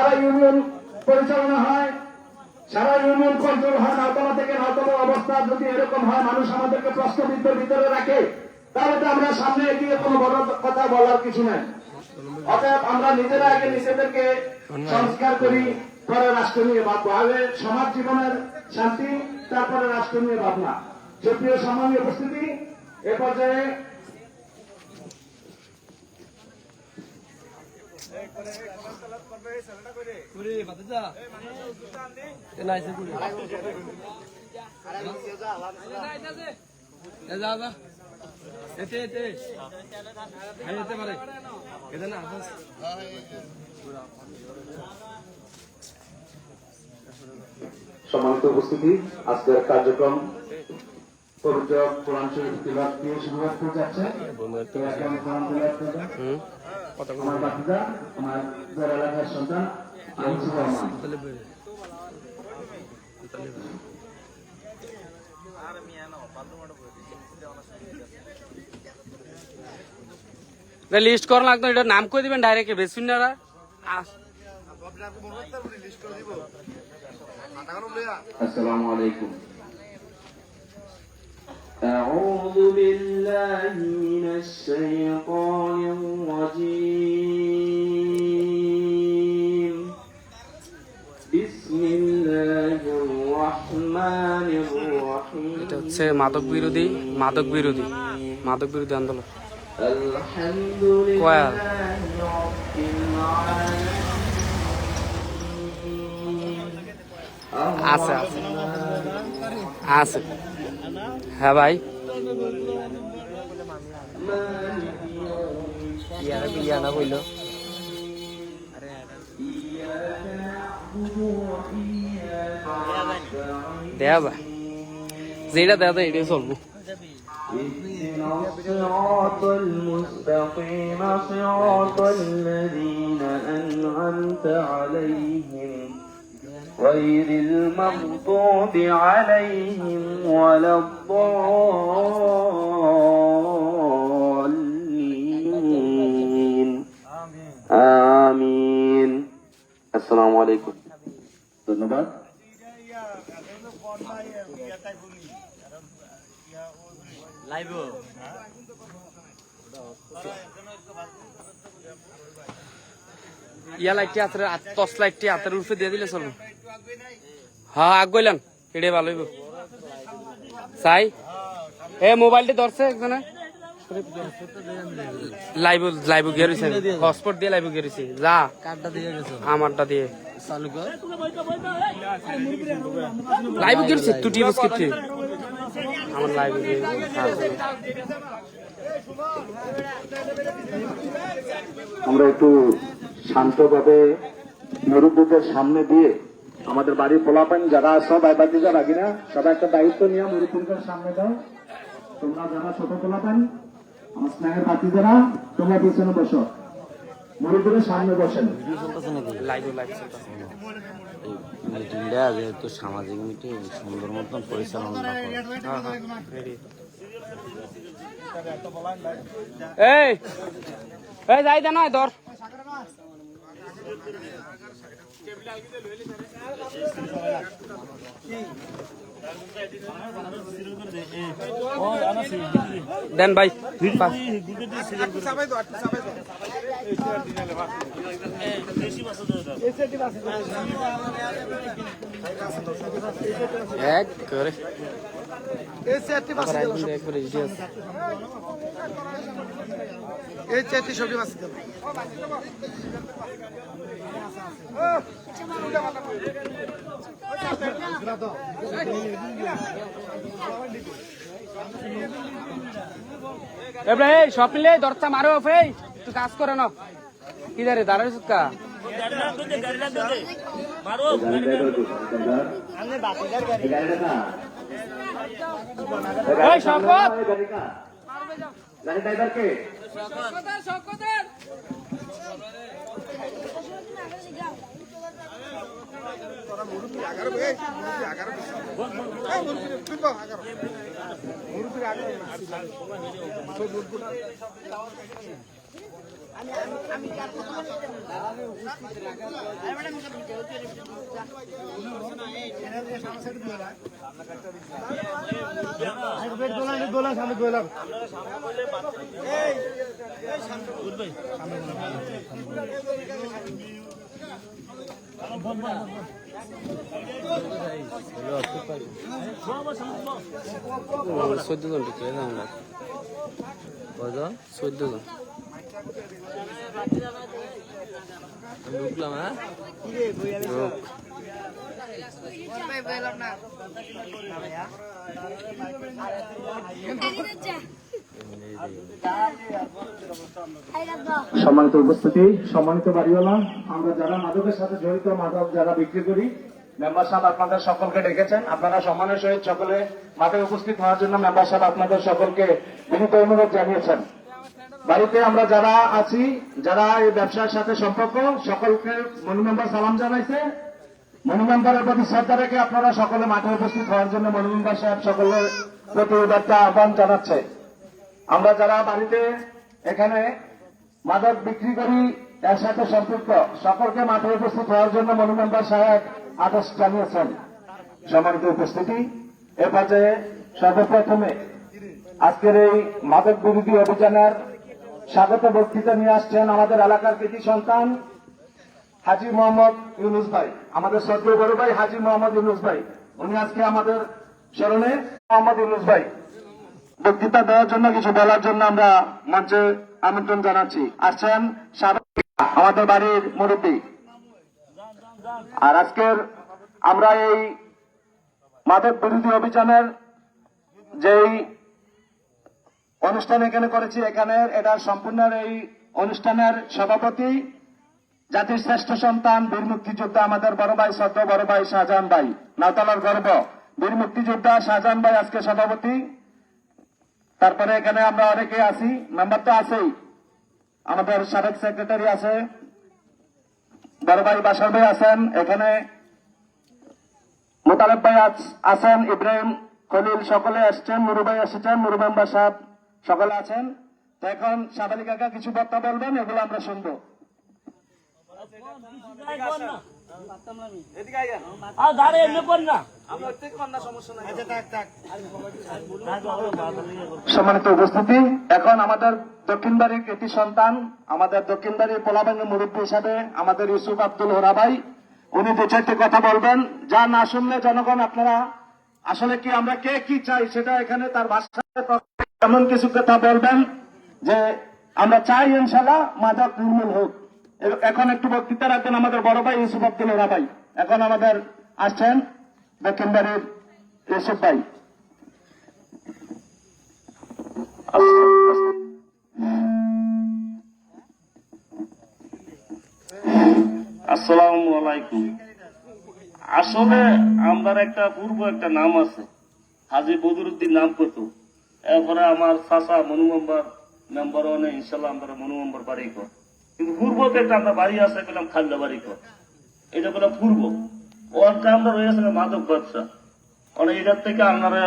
সারা union পরিচালনা হয়, সারা union control হয়, নওতলা থেকে নওতলার অবস্থা যদি এরকম হয়, মানুষ আমাদেরকে প্রশ্নবিদ্ধের ভিতরে রাখে, তাহলে তো আমরা সামনে এগিয়ে কোনো বড় কথা বলার কিছু নাই। অতএব আমরা নিজেরা আগে নিজেদেরকে সংস্কার করি, পরে রাষ্ট্র নিয়ে ভাববো। আগে সমাজ জীবনের শান্তি, তারপরে রাষ্ট্র নিয়ে ভাবনা। সুপ্রিয় সম্মানীয় উপস্থিতি, এ পর্যায়ে সম্মানিত উপস্থিতি, আজকের কার্যক্রম পবিত্র কোরআন শরীফ তিলাওয়াত দিয়ে শুরু হতে যাচ্ছে। আমার বাতিজা, আমার যারা এলাকার সন্তান লিস্ট করা লাগতো, এটা নাম করে দিবেন ডাইরেক্ট বেসিনারা। আসসালামু আলাইকুম। أعوذ بالله من الشيطان الرجيم. بسم الله الرحمن الرحيم. এটা হচ্ছে মাদক বিরোধী আন্দোলন। الحمد لله رب العالمين. আছে হ্যাঁ ভাই, না বললো দেয়া ভাই, যেটা দেয়া যায় এটাই চলবো। الصراط المستقيم صراط الذين أنعمت عليهم غير المغضوب عليهم ولا الضالين. آمين. السلام عليكم. ধন্যবাদ। ইয়া লাইটটি হাতের টর্চ লাইটটি হাতের উপরে দিয়ে দিলে চলবো। হ্যাঁ আগ গইলাম, এটাই ভালো হইব। সাই এ মোবাইলটি ধরছে একজনে, লাইভ গিয়ে রয়েছে, হটস্পট দিয়ে লাইভ গিয়ে রয়েছে। যা কার্ডটা দিয়ে গেছে, আমারটা দিয়ে চালু কর। লাইভ গিয়ে রয়েছে তুই টিভি স্ক্রিপ্টে আমার লাইভ গিয়ে। আমরা একটু শান্তভাবে মুরব্বীদের সামনে দিয়ে আমাদের বাড়ির পোলাপান যারা আছো বাইবাদি যারা কিনা সবাই একটা দায়িত্ব নিয়ে মুরব্বীদের সামনে দাও। তোমরা যারা ছোট পোলাপান আমার স্নেহের বাতি যারা, তোমরা পিছনে বসো, মুরব্বীদের সামনে বসেন। মিটিংটা যেহেতু সামাজিক মিটিং সুন্দর মতন পরিচালনা যাই দে নয় ধর। দেন ভাই এক করে এই চারটি সবজি মাছ সব মিলে দরজা মারো ফেই তুই কাজ করে না কি দাঁড়ে দাঁড়াই সুৎকা চোদ্দ জন ঢুকলে না আমরা কয়জন 14 জন ঢুকলাম হ্যাঁ লোক। সম্মানিত উপস্থিতি, সম্মানিত বাড়িওয়ালা, আমরা যারা মাদকের সাথে জড়িত, মাদক যারা বিক্রি করি, মেম্বার সাহেব আপনাদের সকলকে ডেকেছেন। আপনারা সম্মানের সহিত সকলে মাঠে উপস্থিত হওয়ার জন্য মেম্বার সাহেব আপনাদের সকলকে বিনীত অনুরোধ জানিয়েছেন। বাড়িতে আমরা যারা আছি, যারা এই ব্যবসার সাথে সম্পর্ক, সকলকে মনু মেম্বার সালাম জানাইছে। মনু মেম্বারের প্রতি শ্রদ্ধা রেখে আপনারা সকলে মাঠে উপস্থিত হওয়ার জন্য মনু মেম্বার সাহেব সকলের প্রতি উদারতা আহ্বান জানাচ্ছে। আমরা যারা বাড়িতে এখানে মাদক বিক্রি করি, এর সাথে সম্পৃক্ত সকলকে মাঠে উপস্থিত হওয়ার জন্য মনু মেম্বার সাহেব আদেশ জানিয়েছেন। সম্মানিত উপস্থিতি, এ পর্যায়ে সর্বপ্রথমে আজকের এই মাদক বিরোধী অভিযানের স্বাগত বক্তৃতা নিয়ে আসছেন আমাদের এলাকার কৃতি সন্তান হাজী মোহাম্মদ ইউনুস ভাই, আমাদের শ্রদ্ধেয় বড় ভাই হাজী মোহাম্মদ ইউনুস ভাই। উনি আজকে আমাদের স্মরণে মোহাম্মদ ইউনুস ভাই বক্তৃতা দেওয়ার জন্য, কিছু বলার জন্য আমরা মঞ্চে আমন্ত্রণ জানাচ্ছি। আসছেন সাবেক আমাদের বাড়ির মুরব্বী। আর আজকের আমরা এই মাদক বিরোধী অভিযানের যেই অনুষ্ঠান এখানে করেছি, এটার সম্পূর্ণ এই অনুষ্ঠানের সভাপতি জাতির শ্রেষ্ঠ সন্তান বীর মুক্তিযোদ্ধা আমাদের বড় ভাই, শ্রদ্ধেয় বড় ভাই শাহজাহান ভাই, নাওতালার গর্ব বীর মুক্তিযোদ্ধা শাহজাহান ভাই আজকে সভাপতি। তারপরে এখানে আমরা অনেকে আছি, মেম্বার তো আছেই, আমাদের সাবেক সেক্রেটারি আছে, বড় ভাই বাসার ভাই আছেন, এখানে মোতালেব ভাই আছেন, ইব্রাহিম খলিল সকলে আসছেন, নুরু ভাই এসেছেন, নুরু মেম্বার সাহেব সকলে আছেন। তো এখন সাবালি কাকা কিছু বার্তা বলবেন, এগুলো আমরা শুনবো। সম্মানিত উপস্থিতি, এখন আমাদের দক্ষিণ বাড়ির কৃতি সন্তান, আমাদের দক্ষিণ বাড়ির পোলাবাঙ্গের মুরব্বী হিসাবে আমাদের ইউসুফ আব্দুল হোরা ভাই, উনি দু চারটি কথা বলবেন, যা না শুনলে জনগণ আপনারা আসলে কি আমরা কে কি চাই সেটা এখানে তার ভাষায় এমন কিছু কথা বলবেন যে আমরা চাই ইনশাল্লাহ মাদক নির্মূল হোক। এখন একটু বক্তৃতা রাখবেন আমাদের বড় ভাই ইউসুফ আব্দুল হোরা ভাই। এখন আমাদের আসছেন দক্ষিণ বাড়ির ইউসুফ ভাই। আসসালামু আলাইকুম। আসলে আমার একটা পূর্ব একটা নাম আছে, হাজী বদরুদ্দিন নাম করতো। এরপরে আমার চাচা মনু মেম্বার অনেক ইনশাল্লাহ আমরা মনু মেম্বার বাড়ি কর, কিন্তু পূর্বতে একটা আমরা বাড়ি আছে পেলাম খাল্লা বাড়ি কর, এটা পেলাম পূর্ব। ওরটা আমরা রয়েছে মাদক ব্যবসা। অনেক এটার থেকে আপনারা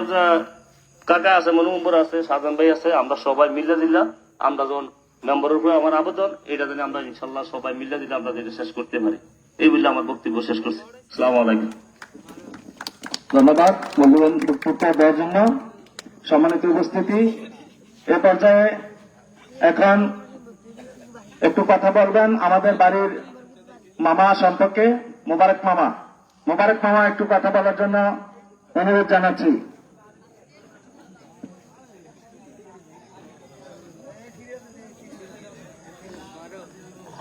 কাকা আছে, মনু মেম্বার আছে, শাহজাহান ভাই আছে, আমরা সবাই মিলে দিলাম। আমরা যখন মেম্বারের উপরে আমার আবেদন, এটা জানি আমরা ইনশাল্লাহ সবাই মিলে দিলে আমরা যেটা শেষ করতে পারি। এই বলে আমার বক্তব্য শেষ করছি। আসসালামু আলাইকুম। ধন্যবাদ মূল্যবান বক্তব্য দেওয়ার জন্য। সম্মানিত উপস্থিতি, এ পর্যায়ে এখন একটু কথা বলবেন আমাদের বাড়ির মামা সম্পর্কে, মোবারক মামা। মোবারক মামা একটু কথা বলার জন্য অনুরোধ জানাচ্ছি।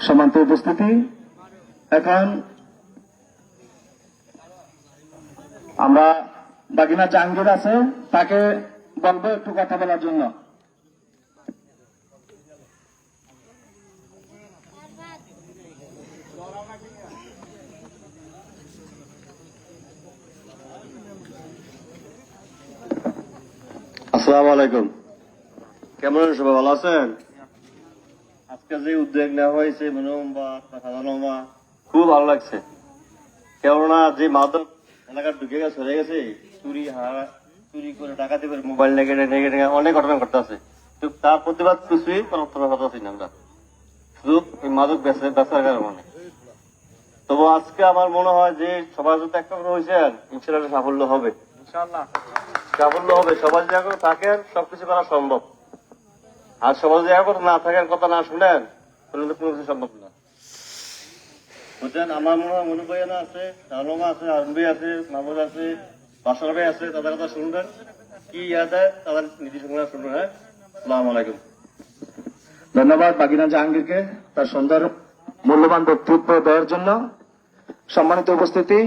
সম্মানিত উপস্থিতি, এখন আমরা বাগিনা জাহাঙ্গীর আছে, তাকে বলবো একটু কথা বলার জন্য। আসসালামু আলাইকুম। কেমন আছেন সবাই? ভালো আছেন? আজকে যে উদ্যোগ নেওয়া হয়েছে খুব ভালো লাগছে। কেননা যে মাদক এলাকার ঢুকে গেছে, হয়ে গেছে, চুরি করে ডাকাতি করে মোবাইল নেগে অনেক ঘটনা ঘটতে আছে, তার প্রতিবাদ কিছুই করতেছি না আমরা। যুগ এই মাদক বেচার কারণে। তবু আজকে আমার মনে হয় যে সবাই যদি একটা করে হয়েছে ইনশাল্লাহ সাফল্য হবে, সাফল্য হবে। সবাই যদি এখন থাকেন সবকিছু করা সম্ভব, আর সবাই যদি এখন না থাকেন, কথা না শুনেন, তাহলে তো কোনো কিছু সম্ভব না। বুঝছেন, আমার মনে হয় মনু ভাইয়ানা আছে, আলমা আছে, আরুন ভাই আছে, মাহমুদ আছে, বাসার ভাই আছে, তাদের কথা শুনবেন, কি ইয়া দেয় তাদের নির্দেশনা শুনবেন। হ্যাঁ, আসসালামু আলাইকুম। ধন্যবাদ বাগিনা জাহাঙ্গীরকে তার সুন্দর মূল্যবান বক্তব্য দেওয়ার জন্য। সম্মানিত উপস্থিতি,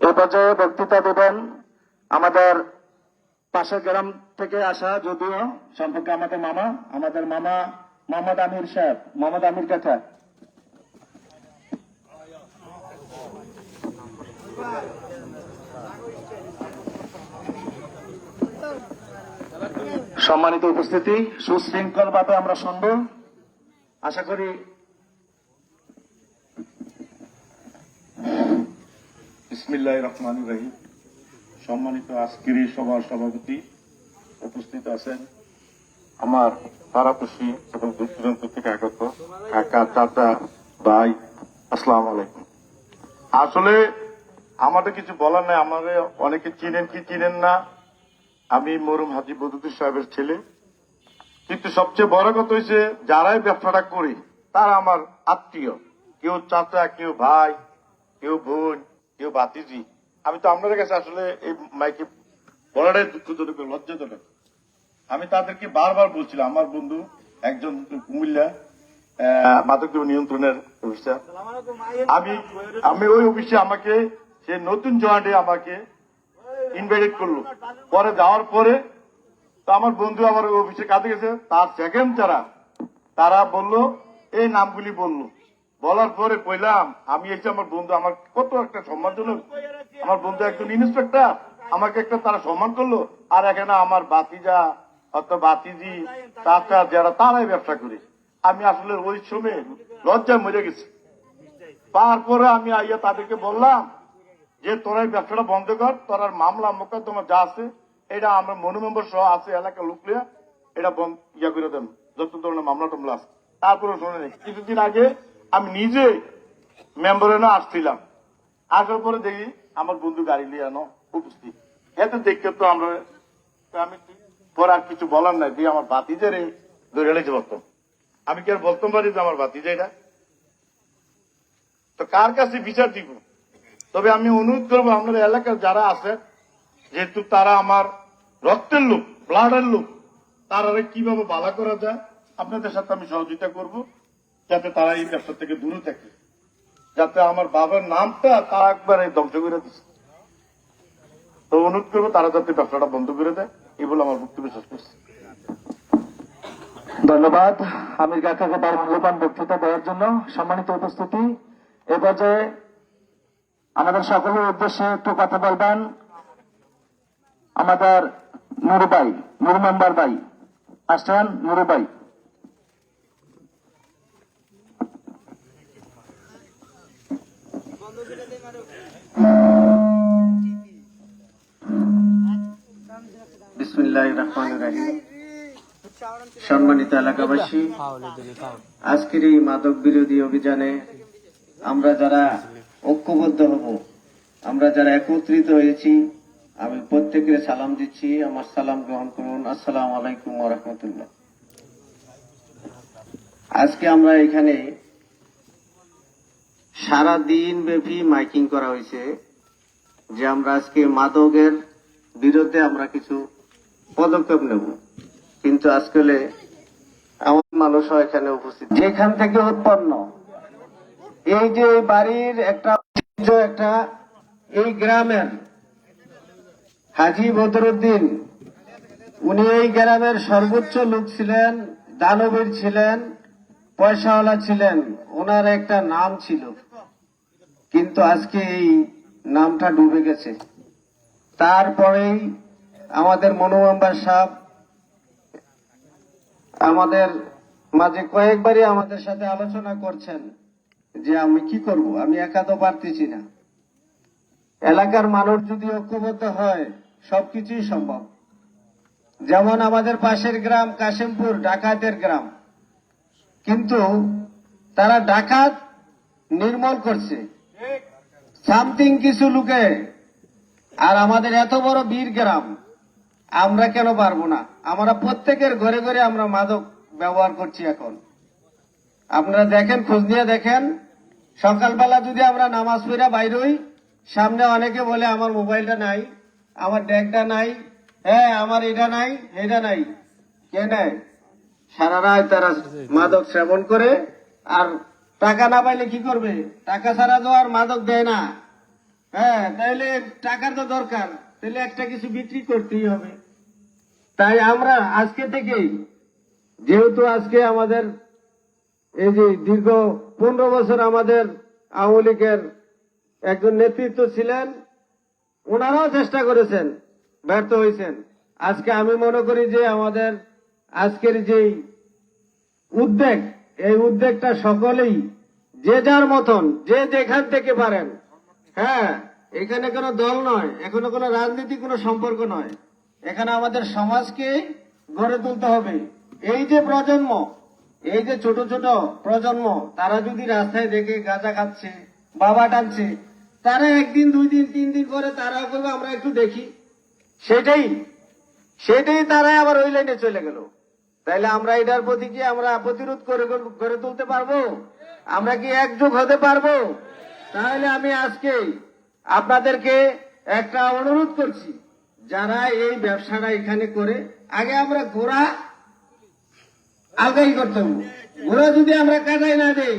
এ পর্যায়ে বক্তৃতা দেবেন আমাদের পাশের গ্রাম থেকে আসা, যদিও সম্পর্কে আমাদের মামা মোহাম্মদ আমির সাহেব, মোহাম্মদ আমির কাকা। সম্মানিত উপস্থিতি, সুশৃঙ্খল ভাবে আমরা শুনব, আশা করি। বিসমিল্লাহির রহমানির রহিম। সম্মানিত আজকের এই সভার সভাপতি, উপস্থিত আছেন আমার পাড়াপড়শি এবং দূর দূরান্ত থেকে আগত কাকা, চাচা, ভাই, আসসালামু আলাইকুম। আসলে আমাদের কিছু বলার নাই, আমাদের অনেকে চিনেন কি চিনেন না। আমি মরহুম হাজী বদরুদ্দিন সাহেবের ছেলে, কিন্তু সবচেয়ে বড় কথা হয়েছে যারাই ব্যবসাটা করি তারা আমার আত্মীয়, কেউ চাচা, কেউ ভাই, কেউ বোন, কেউ ভাতিজি। আমি তো আপনাদের কাছে আসলে এই মাইকে বলাটাই দুঃখজনক, লজ্জাজনক। আমি তাদেরকে বারবার বলছিলাম, আমার বন্ধু একজন কুমিল্লা মাদকদ্রব্য নিয়ন্ত্রণের অফিসার, আমি ওই অফিসে আমাকে সে নতুন জয়েন্টে আমাকে ইনভাইটেড করলো। পরে যাওয়ার পরে তো আমার বন্ধু আমার ওই অফিসে কাজে গেছে, তার সেকেন্ড তারা বললো, এই নামগুলি বললো। বলার পরে কইলাম আমি এসে আমার বন্ধু, আমার কত একটা সম্মানজনক, আমার বন্ধু একজন ইন্সপেক্টর, আমাকে একটা তারা সম্মান করলো। আর এখানে আমার বাতিজা অর্থাৎ বাতিজি, চাচা যারা, তারাই ব্যবসা করে। আমি আসলে ওই সময় লজ্জায় মরে গেছি। তারপরে আমি আইয়া তাদেরকে বললাম যে তোরা এই ব্যবসাটা বন্ধ কর, তোর মামলা মোকদ্দমা যা আছে এটা আমরা মনু মেম্বার সহ আছে এলাকা লুকলিয়া, এটা ইয়া করে দেন, যত ধরনের মামলা টামলা আছে। তারপরে শোনেন, কিছুদিন আগে আমি নিজে মেম্বারে না আসছিলাম, আসার পরে দেখি আমার বন্ধু গাড়ি নিয়ে আনো উপস্থিত। এত দেখতে তো আমরা, আমি পরে আর কিছু বলার নাই, দিয়ে আমার বাতিজের ধরে এলেছে বলতাম। আমি কি আর বলতাম পারি যে আমার বাতিজা এটা? তো কার কাছে বিচার দিব? তবে আমি অনুরোধ করবো আপনাদের এলাকার যারা আছে, যেহেতু তারা আমার রক্তের লোক, ব্লাডের লোক, তারা কিভাবে বালা করা যায় আপনাদের সাথে আমি সহযোগিতা করব, যাতে তারা এই ব্যবসা থেকে দূরে থাকে, যাতে আমার বাবার নামটা তারা একবারে ধ্বংস করে দিচ্ছে। তো অনুরোধ করবো তারা যাতে ব্যবসাটা বন্ধ করে দেয়, এই বলে আমার বক্তব্য শেষ করছি। ধন্যবাদ আমির কাকাকে তার মূল্যবান বক্তৃতা দেওয়ার জন্য। সম্মানিত উপস্থিতি, এ পর্যায়ে আমাদের সকলের উদ্দেশ্যে একটু কথা বলবেন আমাদের নুরু ভাই, নুরু মেম্বার ভাই আসছেন। নুরু ভাই, বিসমিল্লাহির রহমানির রহিম। সম্মানিত এলাকাবাসী, আজকের এই মাদক বিরোধী অভিযানে আমরা যারা ঐক্যবদ্ধ হব, আমরা যারা একত্রিত হয়েছি, আমি প্রত্যেকের সালাম দিচ্ছি। আমার সালাম গ্রহণ করুন। আসসালামু আলাইকুম ওয়া রাহমাতুল্লাহ। আজকে আমরা এখানে সারা দিন ব্যাপী মাইকিং করা হয়েছে যে আমরা আজকে মাদকের বিরুদ্ধে আমরা কিছু পদক্ষেপ নেব, কিন্তু আজকালে আমার মানুষও এখানে উপস্থিত, যেখান থেকে উৎপন্ন এই যে বাড়ির একটা এই গ্রামের হাজী বদরুদ্দিন, উনি এই গ্রামের সর্বোচ্চ লোক ছিলেন, দানবীর ছিলেন, পয়সাওয়ালা ছিলেন, ওনার একটা নাম ছিল, কিন্তু আজকে এই নামটা ডুবে গেছে। তারপরেই আমাদের মনু মেম্বার সাহেব আমাদের মাঝে কয়েকবারই আমাদের সাথে আলোচনা করছেন যে আমি কি করব, আমি একা তো পারতেছি না। এলাকার মানুষ যদি ঐক্যবদ্ধ হয় সবকিছুই সম্ভব। যেমন আমাদের পাশের গ্রাম কাশিমপুর ডাকাতের গ্রাম, কিন্তু তারা ডাকাত নির্মূল করছে সামথিং কিছু লোকে। আর আমাদের এত বড় বীর গ্রাম, আমরা কেন পারবো না? আমরা প্রত্যেকের ঘরে ঘরে আমরা মাদক ব্যবহার করছি এখন। আপনারা দেখেন, খোঁজ নিয়ে দেখেন, সকালবেলা যদি আমরা নামাজ পড়া বাইর হই, সামনে অনেকে বলে আমার মোবাইলটা নাই, আমার ড্যাগটা নাই, হ্যাঁ আমার এটা নাই, এটা নাই। কে নেয়? সারা রাত তারা মাদক সেবন করে, আর টাকা না পাইলে কি করবে? টাকা ছাড়া তো আর মাদক দেয় না। হ্যাঁ, তাইলে টাকার তো দরকার, তাহলে একটা কিছু বিক্রি করতেই হবে। তাই আমরা আজকে থেকেই, যেহেতু আজকে আমাদের এই যে দীর্ঘ 15 বছর আমাদের আওয়ামী লীগের একজন নেতৃত্ব ছিলেন, ওনারাও চেষ্টা করেছেন, ব্যর্থ হয়েছেন। আজকে আমি মনে করি যে আমাদের আজকের যে উদ্যোগ, এই উদ্যোগটা সকলেই যে যার মতন, যে যেখান থেকে পারেন, হ্যাঁ, এখানে কোনো দল নয়, এখানে কোনো রাজনীতি, কোনো সম্পর্ক নয়, এখানে আমাদের সমাজকে গড়ে তুলতে হবে। এই যে প্রজন্ম, এই যে ছোট ছোট প্রজন্ম, তারা যদি রাস্তায় দেখে গাঁজা খাচ্ছে, বাবা টানছে, তারা একদিন, 2 দিন, 3 দিন করে তারা করবে আমরা একটু দেখি, সেটাই তারা আবার ওই লাইনে চলে গেল। তাইলে আমরা এটার প্রতি কি আমরা প্রতিরোধ করে তুলতে পারবো? আমরা কি একযোগ হতে পারবো? তাহলে আমি আজকে আপনাদেরকে একটা অনুরোধ করছি, যারা এই ব্যবসাটা এখানে করে, আগে আমরা ঘোড়া আলগাই করতে হবে। ঘোড়া যদি আমরা কাটাই না দেই,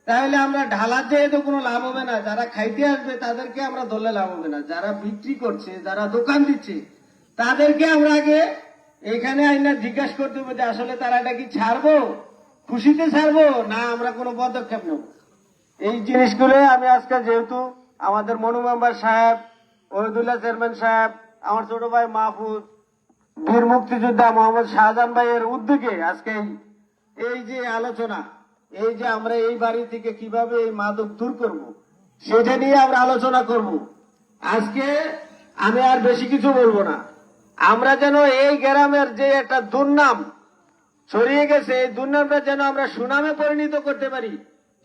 তাহলে আমরা ঢালার যেয়ে তো কোনো লাভ হবে না। যারা খাইতে আসবে তাদেরকে আমরা ধরলে লাভ হবে না। যারা বিক্রি করছে, যারা দোকান দিচ্ছে, তাদেরকে আমরা আগে এখানে আইনা জিজ্ঞাসা করতে হবে যে আসলে তারা এটা কি ছাড়বো, খুশিতে ছাড়বো, না আমরা কোনো পদক্ষেপ নেব। এই জিনিসগুলো আমি আজকে, যেহেতু আমাদের মনু মেম্বার সাহেব, ওহিদুল্লাহ চেয়ারম্যান সাহেব, আমার ছোট ভাই মাহফুজ, বীর মুক্তিযোদ্ধা মোহাম্মদ শাহজাহান ভাইয়ের উদ্যোগে আজকে এই যে আলোচনা, এই যে আমরা এই বাড়ি থেকে কিভাবে এই মাদক দূর করব, সেটা নিয়ে আমরা আলোচনা করব। আজকে আমি আর বেশি কিছু বলবো না। আমরা যেন এই গ্রামের যে একটা দুর্নাম ছড়িয়ে গেছে, এই দুর্নামটা যেন আমরা সুনামে পরিণত করতে পারি,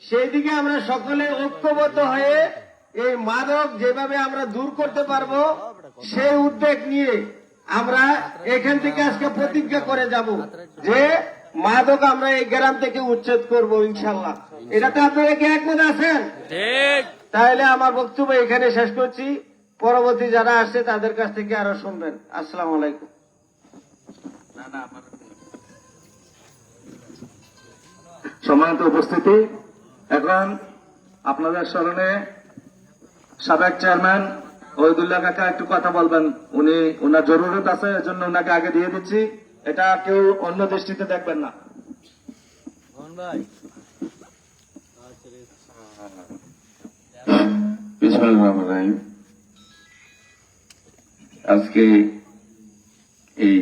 সেই দিকে আমরা সকলে ঐক্যবদ্ধ হয়ে এই মাদক যেভাবে আমরা দূর করতে পারবো, সেই উদ্যোগ নিয়ে আমরা এখান থেকে আজকে প্রতিজ্ঞা করে যাব যে মাদক আমরা এই গ্রাম থেকে উচ্ছেদ করব ইনশাল্লাহ। এটাতে আপনারা কি একমত আছেন? তাহলে আমার বক্তব্য এখানে শেষ করছি। পরবর্তী যারা আসছে তাদের কাছ থেকে আরো শুনবেন। আসসালামু আলাইকুম। সম্মানিত উপস্থিতি, এখন আপনাদের স্মরণে সাবেক চেয়ারম্যান ওহিদুল্লাহ কাকা একটু কথা বলবেন। উনি, ওনার জরুরত আছে, এজন্য ওনাকে আগে দিয়ে দিচ্ছি। এটা কেউ অন্য দৃষ্টিতে দেখবেন না। বিসমিল্লাহির রহমানির রহিম। আজকে এই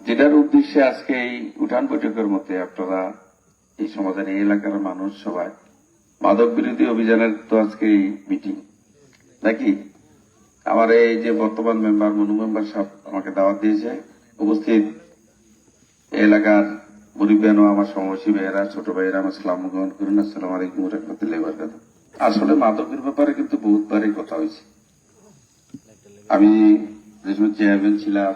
যেটার উদ্দেশ্যে আজকে এই উঠান বৈঠকের মধ্যে আপনারা এই সমাজের এই এলাকার মানুষ সবাই মাদক বিরোধী অভিযানের তো আজকে এই মিটিং নাকি, আমার এই যে বর্তমান মেম্বার মনু মেম্বার সাহেব আমাকে দাওয়াত দিয়েছে, উপস্থিত এলাকার মুরিব্বান ও আমার সমবয়সী ভাইয়েরা, ছোট ভাইয়েরা, আমার সালাম গ্রহণ করুন। আসসালামু আলাইকুম ওয়া রাহমাতুল্লাহি ওয়া বারাকাতুহু। আসলে মাদকের ব্যাপারে কিন্তু বহুতবারই কথা হয়েছে। আমি যে সময় চেয়ারম্যান ছিলাম,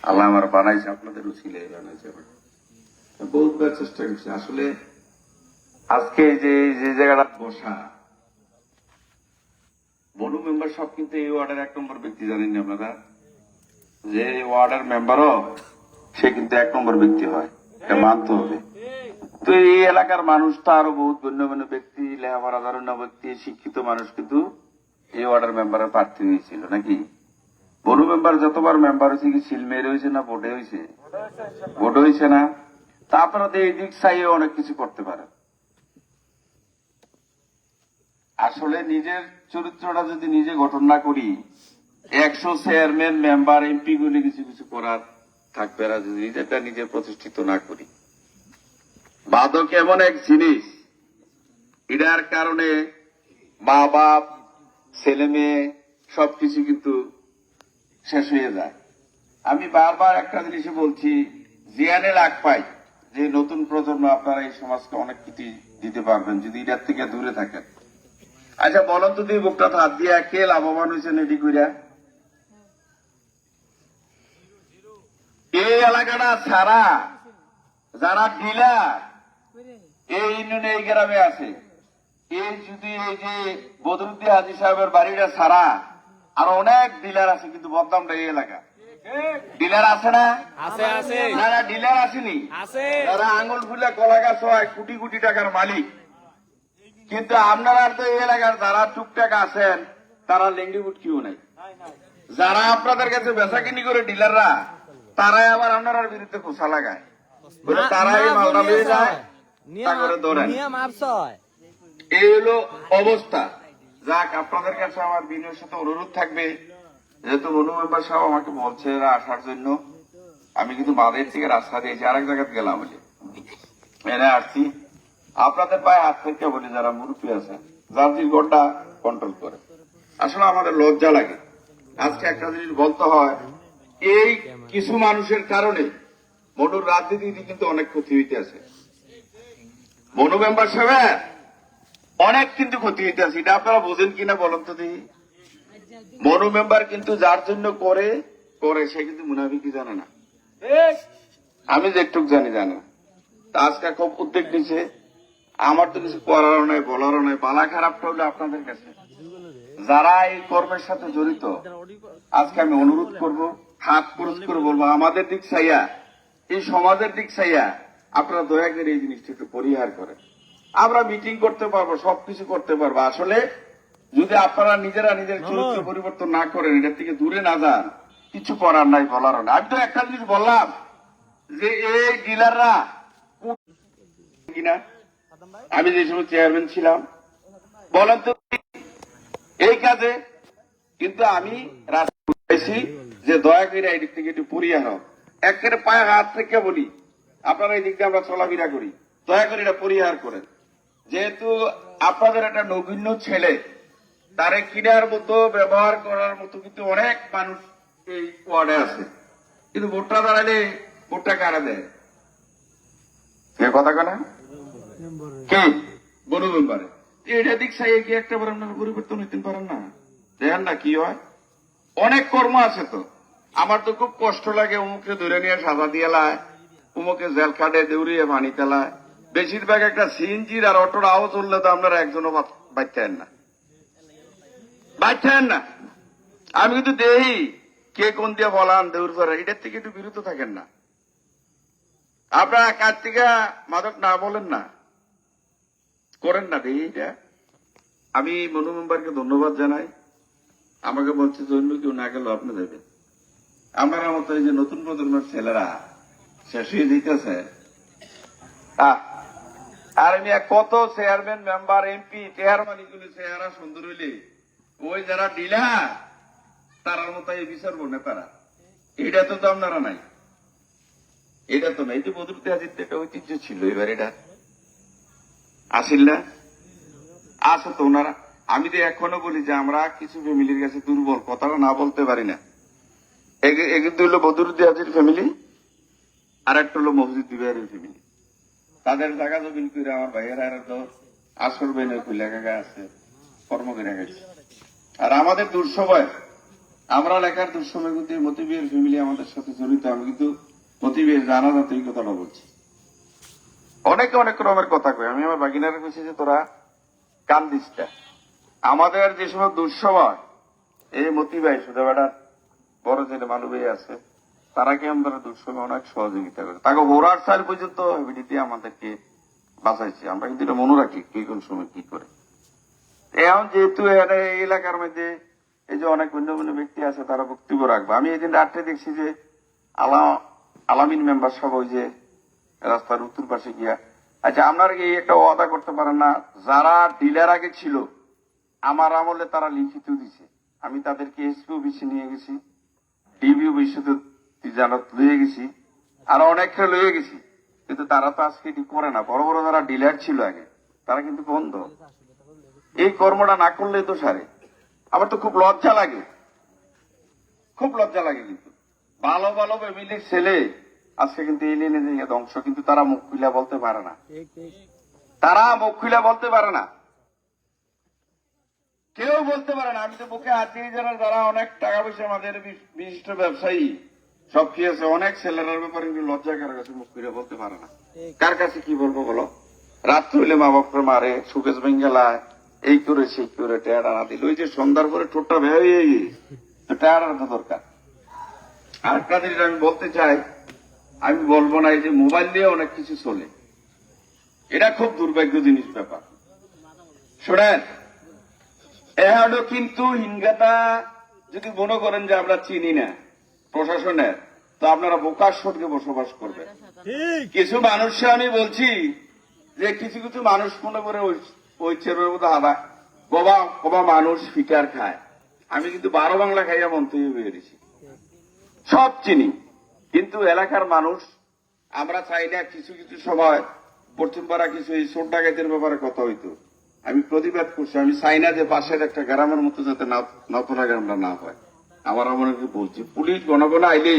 আল্লাহ আমার বানাইছে, আপনাদেরও ছিলে বানাইছে, বহুতবার চেষ্টা করছি। আসলে আজকে যে জায়গাটা বসা, বনু মেম্বার সব কিন্তু এই ওয়ার্ডের 1 নম্বর ব্যক্তি, জানেন না আপনারা, যে ওয়ার্ডের মেম্বারও সে কিন্তু 1 নম্বর ব্যক্তি হয়, এটা মানতে হবে। তো এই এলাকার মানুষ তো আরো বহুত গণ্যমান্য ব্যক্তি, লেখাপড়া জানা ব্যক্তি, শিক্ষিত মানুষ কিন্তু এই ওয়ার্ডের মেম্বারের প্রার্থী হয়েছিল নাকি। বনু মেম্বার যতবার মেম্বার হয়েছে কি সিল মেরে হয়েছে না ভোটে হয়েছে? ভোটে হয়েছে না। তা আপনারা তো এই দিক চাইয়ে অনেক কিছু করতে পারেন। আসলে নিজের চরিত্রটা যদি নিজে গঠন না করি, 100 চেয়ারম্যান, মেম্বার, এমপি গুলি কিছু কিছু করার থাকবে না যদি নিজেরটা নিজে প্রতিষ্ঠিত না করি। মাদক এমন এক জিনিস, এটার কারণে মা বাপ, ছেলে মেয়ে সবকিছু কিন্তু শেষ হয়ে যায়। আমি বারবার একটা জিনিসই বলছি, জিয়ানে লাখ পাই, যে নতুন প্রজন্ম আপনারা এই সমাজকে অনেক কিছু দিতে পারবেন যদি এটার থেকে দূরে থাকেন। আচ্ছা বলেন তো দুই বুকটা হাত দিয়া কে লাভবান হয়েছেন এটি কইরা? এই এলাকাটা ছাড়া যারা ডিলার এই ইউনিয়নে এই গ্রামে আছে, এই যদি এই যে বদরুদ্দিন হাজী সাহেবের বাড়িটা ছাড়া আর অনেক ডিলার আছে, কিন্তু বদনামটা এই এলাকা। ডিলার আছে না? আছে আছে যারা ডিলার আসেনি, আছে যারা আঙুল ফুলে কলা গাছ হয় কোটি কোটি টাকার মালিক, কিন্তু আপনারা তো এই এলাকার যারা টুকটাক আছেন তারা লেঙ্গি বুটকিও নাই। যারা আপনাদের কাছে বেচা কিনি করে ডিলাররা, তারাই আবার আপনার বিরুদ্ধে খোসা লাগায়, বলে তারা এই মালটা নিয়ে যায়, তা করে ধরেন। এই হলো অবস্থা। যাক, আপনাদের কাছে আমার বিনয়ের সাথে অনুরোধ থাকবে, যেহেতু মনু মেম্বার সাহেব আমাকে বলছে এরা আসার জন্য, আমি কিন্তু মাদের থেকে রাস্তা দিয়েছি, আরেক জায়গায় গেলাম বলে এনে আসছি। আপনাদের পায়ে হাত থেকে বলি, যারা মুরব্বী আছেন, জাতির গড়টা কন্ট্রোল করে। আসলে আমাদের লজ্জা লাগে। আজকে একটা জিনিস বলতে হয়, এই কিছু মানুষের কারণে মনুর রাজনীতি কিন্তু অনেক ক্ষতি হইতে আছে। মনু মেম্বার সাহেব অনেক কিন্তু ক্ষতি হইতে আছে, এটা আপনারা বোঝেন কিনা বলেন তো দেখি। মনু মেম্বার কিন্তু যার জন্য করে করে সে কিন্তু মুনাফিকি জানে না, আমি যেটুক জানি জানো। তা আজকে খুব উদ্যোগ নিচ্ছে, আমার তো কিছু করারও নাই বলারও নাই। বালা খারাপটা হলো আপনাদের কাছে, যারা এই কর্মের সাথে জড়িত, আজকে আমি অনুরোধ করব, হাত খরচ করে বলবো, আমাদের দিক চাইয়া, এই সমাজের দিক চাইয়া আপনারা দয়া করে এই জিনিসটা একটু পরিহার করেন। আমরা মিটিং করতে পারবো, সবকিছু করতে পারবো। আসলে যদি আপনারা নিজেরা নিজের চরিত্র পরিবর্তন না করেন, এটার থেকে দূরে না যান, কিছু করার নাই, বলারও না। আমি তো একটা জিনিস বললাম যে এই ডিলাররা কিনা, আমি যে সময় চেয়ারম্যান ছিলাম, বলেন তো এই কাজে, কিন্তু আমি রাস্তায় যে দয়া করে এই দিক থেকে একটু পরিহার হোক। একেবারে পায়ে হাত থেকে বলি, আপনারা এই দিক দিয়ে আমরা চলাফেরা করি, দয়া করে এটা পরিহার করেন। যেহেতু আপনাদের একটা নগণ্য ছেলে, তারে কিনার মতো ব্যবহার করার মতো কিন্তু অনেক মানুষ এই ওয়ার্ডে আছে, কিন্তু ভোটটা দাঁড়ালে ভোটটা কারা দেয়? কে কথা কেনা কে বনু মেম্বারে? এটা দিক চাই কি একটা বার আপনারা পরিবর্তন হইতে পারেন না? দেখেন না কি হয়, অনেক কর্ম আছে তো। আমার তো খুব কষ্ট লাগে, অমুকে ধরে নিয়ে সাজা দিয়ে লায়, অমুকে জেল খাটে দৌড়িয়ে পানি তেলায়। বেশিরভাগ একটা সিএনজির আর অটোর আওয়াজ উঠলে তো আপনারা একজনও বাচ্চায়েন না, বাচ্চায়েন না। আমি কিন্তু দেখি কে কোন দিয়ে বলান দৌড় করে, এটার থেকে একটু বিরত থাকেন না। আপনারা কার থেকে মাদক না বলেন না, করেন না দেখি এটা। আমি মনু মেম্বারকে ধন্যবাদ জানাই, আমাকে বলছে জন্য কেউ না গেল আপনি দেবেন। আমার মতো এই যে নতুন প্রজন্মের ছেলেরা শেষ হয়ে দিতেছে, আর আমি কত চেয়ারম্যান মেম্বার এমপি চেয়ারম্যান এগুলো চেহারা সুন্দর হইলে ওই যারা ডিলার তারার মতো এই বিচারবো না তারা। এটা তো আপনারা নাই, এটা তো নাই। এই যে বদরুদ্দিন হাজীর একটা ঐতিহ্য ছিল, এবার এটা আসিল না, আছে তো ওনারা। আমি তো এখনো বলি যে আমরা কিছু ফ্যামিলির কাছে দুর্বল, কথাটা না বলতে পারি না। একটু হলো বদরুদ্দিন হাজীর ফ্যামিলি, আর একটা হলো মসজিদ বিবাহের ফ্যামিলি। তাদের জায়গা জমিন করে আমার ভাইয়েরা তো আসর বেনে লেখা আছে, কর্ম করে গেছে। আর আমাদের দুঃসময়, আমরা লেখার দুঃসময় কিন্তু মতিবিয়ের ফ্যামিলি আমাদের সাথে জড়িত। আমি কিন্তু মতিবিয়ের জানা যাতে এই কথাটা বলছি। অনেকে অনেক রকমের কথা কয়, আমি আমার বাগিনারে কইছি যে তোরা কান দিসটা। আমাদের যে সময় দুঃসময়, এই মতি ভাই সুদা বেড়ার বড় ছেলে মালু ভাই আছে, তারাকে আমরা দুঃসময় অনেক সহযোগিতা করে, তাকে ওরার সাল পর্যন্ত এবিডিতে আমাদেরকে বাঁচাইছে। আমরা কিন্তু এটা মনে রাখি কি কোন সময় কি করে। এখন যেহেতু এই এলাকার মধ্যে এই যে অনেক অন্য অন্য ব্যক্তি আছে, তারা বক্তব্য রাখবে। আমি এই দিন রাত্রে দেখছি যে আলামিন মেম্বার সব ওই যে রাস্তার উত্তর পাশে গিয়া, আচ্ছা আপনার এই একটা ওয়াদা করতে পারেন না, যারা ডিলার আগে ছিল আমার আমলে তারা লিখিত দিছে, আমি তাদেরকে এসপি অফিসে নিয়ে গেছি, ডিবি অফিসে জানাত লয়ে গেছি, আর অনেকটা লয়ে গেছি, কিন্তু তারা তো আজকে এটি করে না। বড় বড় যারা ডিলার ছিল আগে তারা কিন্তু বন্ধ। এই কর্মটা না করলে তো সারে। আমার তো খুব লজ্জা লাগে, খুব লজ্জা লাগে। কিন্তু ভালো ভালো ফ্যামিলির ছেলে আজকে কিন্তু এই লেনে যে ধ্বংস, কিন্তু তারা মুখ খুলে বলতে পারে না, তারা মুখ খুলে বলতে পারে না, কেউ বলতে পারে না। আমি তো বুকে হাত দিয়ে যারা অনেক টাকা পয়সা আমাদের বিশিষ্ট ব্যবসায়ী সব কি আছে, অনেক ছেলেরার ব্যাপারে কিন্তু লজ্জা কার কাছে মুখ খুলে বলতে পারে না। কার কাছে কি বলবো বলো? রাত্র হইলে মা বাপরে মারে, সুকেশ বেঙ্গালায়, এই করে সেই করে টেয়ারা না দিল, ওই যে সন্ধ্যার পরে ঠোঁটটা বেয়ে তো টেয়ারা তো দরকার। আরেকটা জিনিস আমি বলতে চাই, আমি বলবো না, এই যে মোবাইল দিয়ে অনেক কিছু চলে, এটা খুব দুর্ভাগ্য জিনিস ব্যাপার। শোনেন, এহাডো কিন্তু হিনগাতা যদি মনে করেন যে আমরা চিনি না প্রশাসনের, তো আপনারা বোকার সঙ্গে বসবাস করবেন। কিছু মানুষকে আমি বলছি যে কিছু কিছু মানুষ মনে করে ওই চেরোর মধ্যে আদা কবা মানুষ ফিকার খায়। আমি কিন্তু 12 বাংলা খাইয়া মন্তব্য বেরিয়েছি, সব চিনি, কিন্তু এলাকার মানুষ আমরা চাই না। কিছু কিছু সময় পশ্চিমপাড়া কিছু এই চোর ডাকাতের ব্যাপারে কথা হইতো, আমি প্রতিবাদ করছি। আমি চাই না যে পাশের একটা গ্রামের মতো যাতে নতুন গ্রামটা না হয়। আমার মনে বলছি, পুলিশ গণগণ আইলে,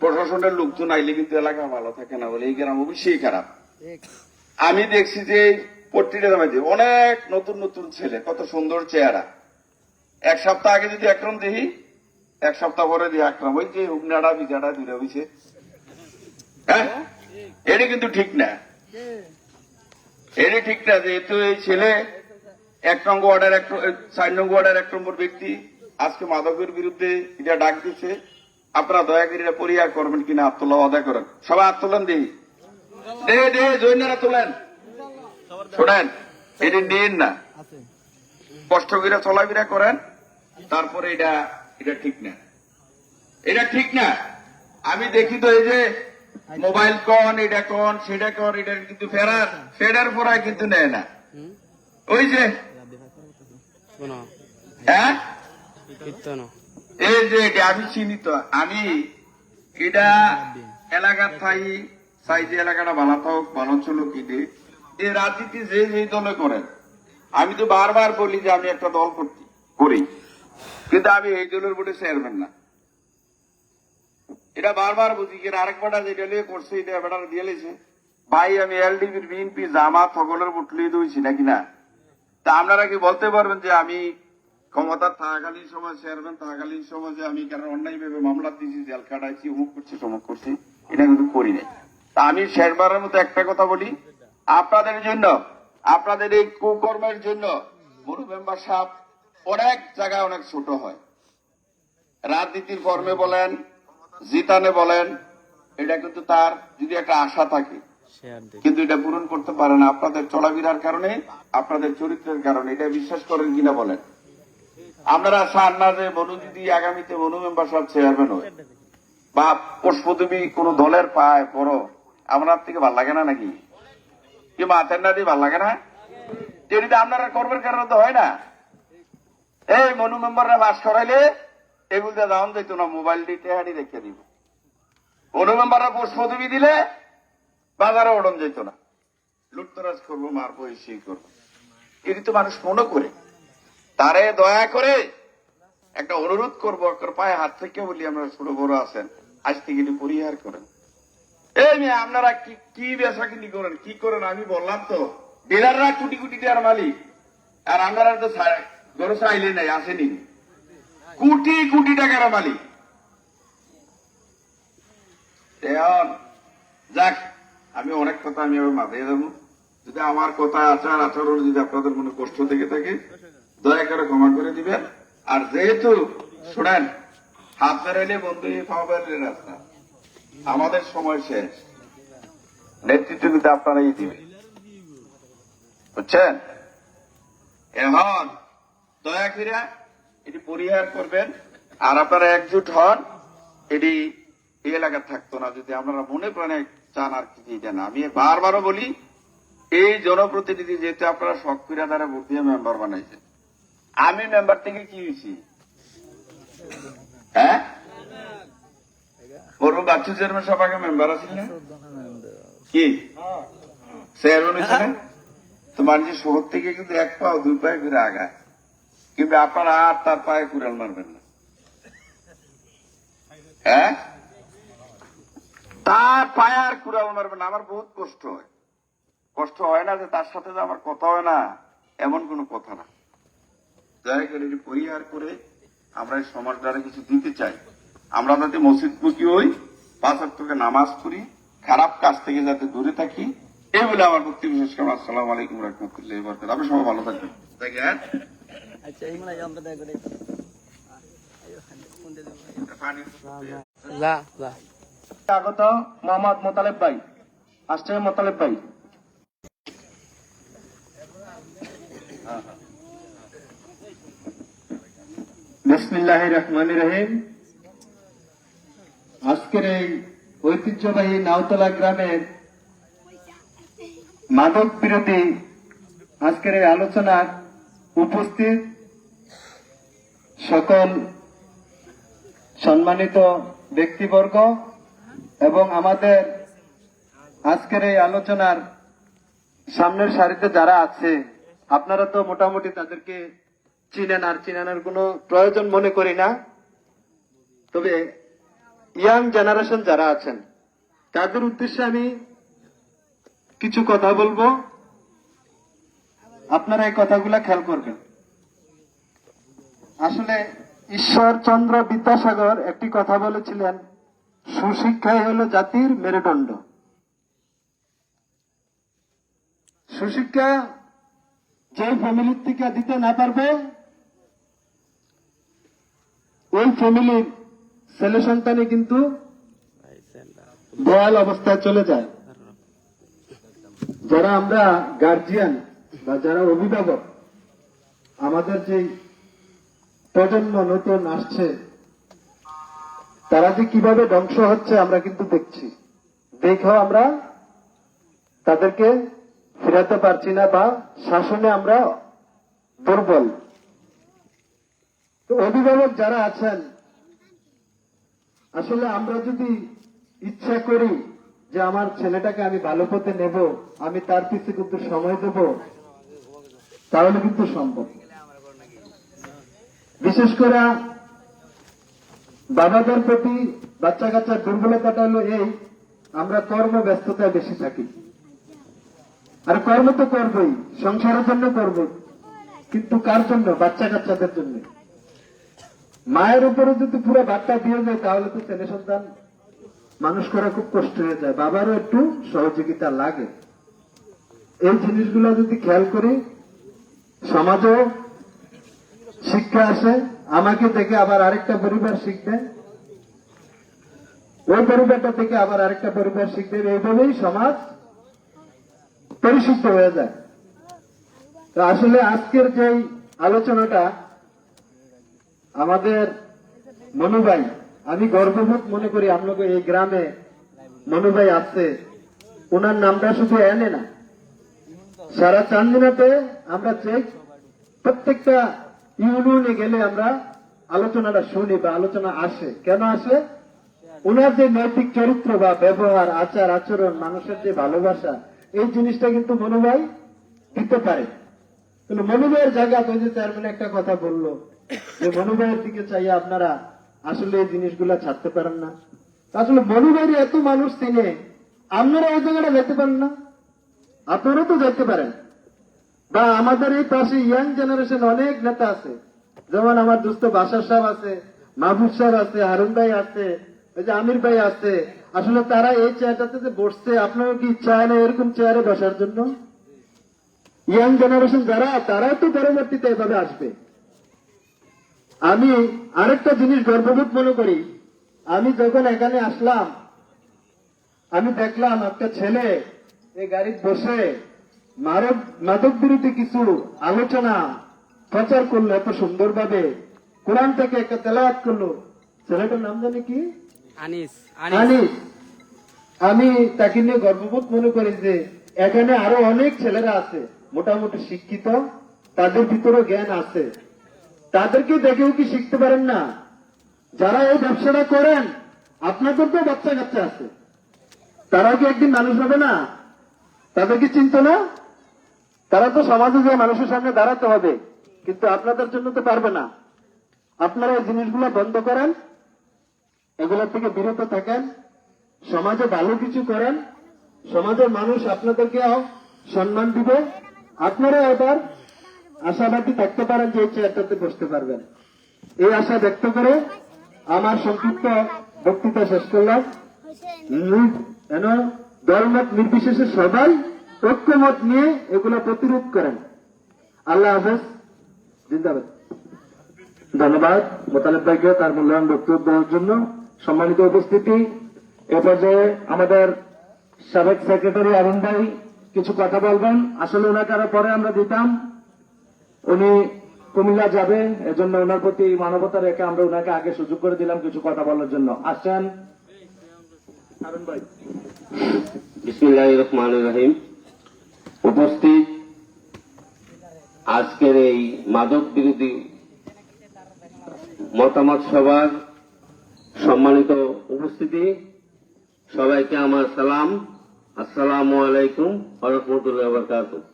প্রশাসনের লোকজন আইলে কিন্তু এলাকা ভালো থাকে না, বলে এই গ্রাম অবশ্যই খারাপ। আমি দেখছি যে প্রতিটা গ্রামে অনেক নতুন নতুন ছেলে, কত সুন্দর চেহারা। এক সপ্তাহ আগে যদি একরম দেখি, এক সপ্তাহ পরে দিয়ে একরম, ওই যে উগনাড়া বিজাড়া দুইটা হয়েছে। হ্যাঁ, এটা কিন্তু ঠিক না, এটা ঠিক না। যেহেতু এই ছেলে 1 নং ওয়ার্ডের 4 নং ওয়ার্ডের 1 নম্বর ব্যক্তি আজকে মাদকের বিরুদ্ধে এটা ডাক দিচ্ছে, আপনারা দয়া করে এটা পরিহার করবেন কিনা, আত্মলাভ আদায় করেন। সবাই আত্মোলন দিই, দে জৈনারা তোলেন। শোনেন, এটি নিন না, কষ্ট করে চলাফেরা করেন, তারপরে এটা ঠিক না, এটা ঠিক না। আমি দেখি তো এই যে মোবাইল কন, এটা কন, সেটা কন, এটা কিন্তু ফেরার পরায় কিন্তু নেয় না। ওই যে হ্যাঁ, এই যে এটা আমি চিনি তো, আমি এটা এলাকার চাই যে এলাকাটা ভালো থাকুক, ভালো চলুক। এই রাজনীতি যে দলে করেন, আমি তো বারবার বলি যে আমি একটা দল করি, কিন্তু আমি এই দলের বোর্ডে চেয়ারম্যান না। এটা বারবার বুঝি, আরেকবারটা যেটা নিয়ে করছে এটা বেটা দিয়ে লেছে ভাই, আমি এলডিপি, বিএনপি, জামাত সকলের ভোট লিয়ে দিয়েছি নাকি না? তা আপনারা কি বলতে পারবেন যে আমি ক্ষমতার থাকাকালীন সময় চেয়ারম্যান থাকাকালীন সময় যে আমি কেন অন্যায় ভেবে মামলা দিয়েছি, জেল খাটাইছি, অমুক করছি তমুক করছি? এটা কিন্তু করি নাই। তা আমি শেষবারের মতো একটা কথা বলি, আপনাদের জন্য, আপনাদের এই কুকর্মের জন্য বড় মেম্বার সাহেব অনেক জায়গায় অনেক ছোট হয়। রাজনীতির ফর্মে বলেন, জিতানে বলেন, এটা কিন্তু তার যদি একটা আশা থাকে, কিন্তু এটা পূরণ করতে পারে না আপনাদের চলাফেরার কারণে, আপনাদের চরিত্রের কারণে। এটা বিশ্বাস করেন কিনা বলেন? আপনারা চান না যে বনু যদি আগামীতে বনু মেম্বার সাহেব চেয়ারম্যান হয় বা পুষ্পদেবী কোন দলের পায় বড়, আপনার থেকে ভাল লাগে না নাকি? কি মাথের না দিয়ে ভাল লাগে না? যদি আপনারা করবেন কারণে তো হয় না। এই মনু মেম্বাররা বাস করাইলে এগুলো দাম দিত না, মোবাইল দিতে হাঁড়ি রেখে দিব। মনু মেম্বাররা পুষ্পদেবী দিলে বাজারে ওড়ন যেত না, লুটতরাজ করবো, মারবো, সেই করবো। এটি তো মানুষ মনে করে। তারে দয়া করে একটা অনুরোধ করবো, পায়ে হাত থেকে বলি, আমরা ছোট বড় আছেন, আজ থেকে এটি পরিহার করেন। এই মেয়ে আপনারা কি বেচা কিনি করেন, কি করেন? আমি বললাম তো, ডিলাররা কোটি কোটি টাকার মালিক, আর আপনারা তো গরু চাইলে নাই, আসেনি, কোটি কোটি টাকার মালিক। যাক, আমি অনেক কথা আমি মাথায় যাবো। যদি আমার কথা, আচার আচরণ যদি আপনাদের মনে কষ্ট থেকে থাকে, দয়া করে ক্ষমা করে দিবেন। আর যেহেতু শোনেন, হাত বেড়াইলে বন্ধু পাওয়া বেড়ালে রাস্তা, আমাদের সময় শেষ, নেতৃত্ব কিন্তু আপনারাই দিবেন, বুঝছেন? এখন দয়া করে এটি পরিহার করবেন, আর আপনারা একজুট হন। এটি এই এলাকা থাকতো না যদি আপনারা মনে প্রাণে চান। আর কি জান, আমি বারবারও বলি, এই জনপ্রতিনিধি যেহেতু আপনারা সক্রিয় দ্বারা ভোট দিয়ে মেম্বার বানাইছেন, আমি মেম্বার থেকে কি হয়েছি? হ্যাঁ, বড় বাচ্চু চেয়ারম্যান সব আগে মেম্বার আছেন না কি? চেয়ারম্যান হয়েছে না? তো মানুষের শহর থেকে কিন্তু 1 পা 2 পায়ে করে আগায়, কিন্তু আপনারা আর তার পায়ে কুড়াল মারবেন না। হ্যাঁ, তার পায়ে আর কুড়াল মারবে না, আমার বহুত কষ্ট হয়। কষ্ট হয় না যে তার সাথে যে আমার কথা হয় না, এমন কোনো কথা না। যাই করে পরিহার করে আমরা এই সমাজটারে কিছু দিতে চাই। আমরা যাতে মসজিদমুখী হই, 5 ওয়াক্তকে নামাজ পড়ি, খারাপ কাজ থেকে যাতে দূরে থাকি, এই বলে আমার বক্তব্য শেষ করলাম। আসসালামু আলাইকুম রহমতুল্লাহ বরকাত। আপনি সবাই ভালো থাকবেন। দেখেন যা যা স্বাগত মোহাম্মদ মোতালেব ভাই, আসছে মোতালেব ভাই। বিসমিল্লাহির রহমানির রহিম। আজকের এই ঐতিহ্যবাহী নাওতলা গ্রামের মাদক বিরোধী আজকের এই আলোচনার উপস্থিত সকল সম্মানিত ব্যক্তিবর্গ এবং আমাদের আজকের এই আলোচনার সামনের সারিতে যারা আছে, আপনারা তো মোটামুটি তাদেরকে চিনেন, আর চিনানোর কোনো প্রয়োজন মনে করি না। তবে ইয়াং জেনারেশন যারা আছেন তাদের উদ্দেশ্যে আমি কিছু কথা বলবো, আপনারা এই কথাগুলা খেয়াল করবেন। আসলে ঈশ্বরচন্দ্র বিদ্যাসাগর একটি কথা বলেছিলেন, সুশিক্ষাই হলো জাতির মেরুদণ্ড। সুশিক্ষা যে ফ্যামিলির থেকে দিতে না পারবে, ওই ফ্যামিলির ছেলে সন্তানে কিন্তু দয়াল অবস্থায় চলে যায়। যারা আমরা গার্জিয়ান বা যারা অভিভাবক, আমাদের যে প্রজন্ম নতুন আসছে, তারা যে কিভাবে ধ্বংস হচ্ছে আমরা কিন্তু দেখছি। দেখেও আমরা তাদেরকে ফেরাতে পারছি না, বা শাসনে আমরা দুর্বল। তো অভিভাবক যারা আছেন, আসলে আমরা যদি ইচ্ছা করি যে আমার ছেলেটাকে আমি ভালো পথে নেব, আমি তার পিছনে কিন্তু সময় দেব, তাহলে কিন্তু সম্ভব। বিশেষ করে বাবাদের প্রতি বাচ্চা কাচ্চার দুর্বলতাটা হলো এই, আমরা কর্মব্যস্ততায় বেশি থাকি। আর কর্ম তো করবই, সংসারের জন্য করব, কিন্তু কার জন্য? বাচ্চা কাচ্চাদের জন্য। মায়ের উপরে যদি পুরো বার্তা দিয়ে যায়, তাহলে তো ছেলে সন্তান মানুষ করা খুব কষ্ট হয়ে যায়, বাবারও একটু সহযোগিতা লাগে। এই জিনিসগুলো যদি খেয়াল করি, সমাজেও শিক্ষা আসে। আমাকে দেখে আবার আরেকটা পরিবার শিখবে, ওই পরিবারটা থেকে আবার আরেকটা পরিবার শিখবে, এইভাবেই সমাজ পরিশুদ্ধ হয়ে যায়। তো আসলে আজকের যে আলোচনাটা আমাদের মনুভাই, আমি গর্ববোধ মনে করি আপনাকে এই গ্রামে মনুভাই আছে। ওনার নামটা শুধু এনে না, সারা চান্দিনাতে আমরা চাই প্রত্যেকটা ইউনিয়নে গেলে আমরা আলোচনাটা শুনি বা আলোচনা আসে। কেন আসে? ওনার যে নৈতিক চরিত্র বা ব্যবহার, আচার আচরণ, মানুষের যে ভালোবাসা, এই জিনিসটা কিন্তু মনুভাই দিতে পারে। কিন্তু মনুভাইয়ের জায়গা, ওই যে চেয়ারম্যান একটা কথা বললো যে মনুভাইয়ের দিকে চাইয়া আপনারা আসলে এই জিনিসগুলা ছাড়তে পারেন না। আসলে মনুভাইয়ের এত মানুষ চিনে, আপনারা ওই জায়গাটা যেতে পারেন না? আপনারা তো যেতে পারেন। বা আমাদের এই পাশে ইয়াং জেনারেশন অনেক নেতা আছে, যেমন আমার দোস্ত বাসার সাহেব আছে, মাহবুব সাহেব আছে, হারুন ভাই আছে, ওই যে আমির ভাই আছে। আসলে তারা এই চেয়ারটাতে যে বসছে, আপনার কি ইচ্ছা হয় না এরকম চেয়ারে বসার জন্য? ইয়াং জেনারেশন যারা, তারাও তো পরবর্তীতে এভাবে আসবে। আমি আরেকটা জিনিস গর্ববোধ মনে করি, আমি যখন এখানে আসলাম, আমি দেখলাম একটা ছেলে এই গাড়িতে বসে মাদক বিরোধী কিছু আলোচনা প্রচার করলো, এত সুন্দরভাবে কোরআন থেকে একটা তেলাওয়াত করলো। ছেলেটার নাম জানি কি? আনিস। আনিস। আমি তাকে নিয়ে গর্ববোধ মনে করি যে এখানে আরো অনেক ছেলেরা আছে মোটামুটি শিক্ষিত, তাদের ভিতরে জ্ঞান আছে। তাদেরকে দেখেও কি শিখতে পারেন না? যারা এই ব্যবসাটা করেন, আপনাদের তো বাচ্চা কাচ্চা আছে, তারাও কি একদিন মানুষ হবে না? তাদেরকে চিনত না? তারা তো সমাজে যে মানুষের সামনে দাঁড়াতে হবে, কিন্তু আপনাদের জন্য তো পারবে না। আপনারা এই জিনিসগুলো বন্ধ করেন, এগুলোর থেকে বিরত থাকেন। সমাজে ভালো কিছু করেন, সমাজের মানুষ আপনাদেরকেও সম্মান দিবে। আপনারা এবার আশাবাদী থাকতে পারেন যে এই চেয়ারটাতে বসতে পারবেন। এই আশা ব্যক্ত করে আমার সংক্ষিপ্ত বক্তৃতা শেষ করলাম। দলমত নির্বিশেষে সবাই ঐক্যমত নিয়ে এগুলো প্রতিরোধ করেন। আল্লাহ হাফেজ, জিন্দাবাদ। ধন্যবাদ মোতালেব ভাইকে তার মূল্যায়ন বক্তব্য দেওয়ার জন্য। সম্মানিত উপস্থিতি, এ পর্যায়ে আমাদের সাবেক সেক্রেটারি অরুণ ভাই কিছু কথা বলবেন। আসলে ওনাকে আরো পরে আমরা দিতাম, উনি কুমিল্লা যাবে, এজন্য ওনার প্রতি মানবতা রেখে আমরা ওনাকে আগে সুযোগ করে দিলাম কিছু কথা বলার জন্য। আসছেন অরুণ ভাই। বিসমিল্লাহির রহমানির রহিম। উপস্থিত আজকের এই মাদক বিরোধী মতামত সভার সম্মানিত উপস্থিতি, সবাইকে আমার সালাম। আসসালামু আলাইকুম ওয়া রাহমাতুল্লাহি ওয়া বারাকাতুহু।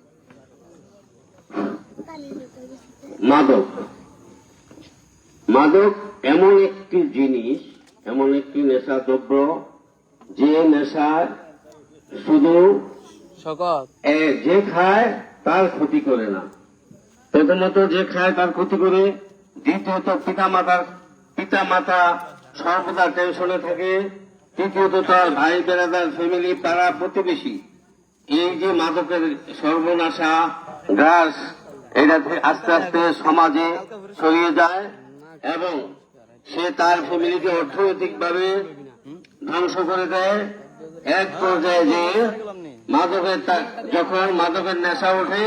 মাদক এমন একটি জিনিস, এমন একটি নেশা দ্রব্য, যে নেশা শুধু যে খায় তার ক্ষতি করে না, প্রথমত যে খায় তার ক্ষতি করে, দ্বিতীয়ত পিতা মাতা সর্বদা টেনশনে থাকে, তৃতীয়ত তার ভাই বেড়াদার, ফ্যামিলি, পাড়া প্রতিবেশী। এই যে মাদকের সর্বনাশা গ্রাস, এটা আস্তে আস্তে সমাজে ছড়িয়ে যায় এবং সে তার ফ্যামিলিকে অর্থনৈতিকভাবে ধ্বংস করে দেয়। এক পর্যায়ে যে যখন মাদকের নেশা ওঠে,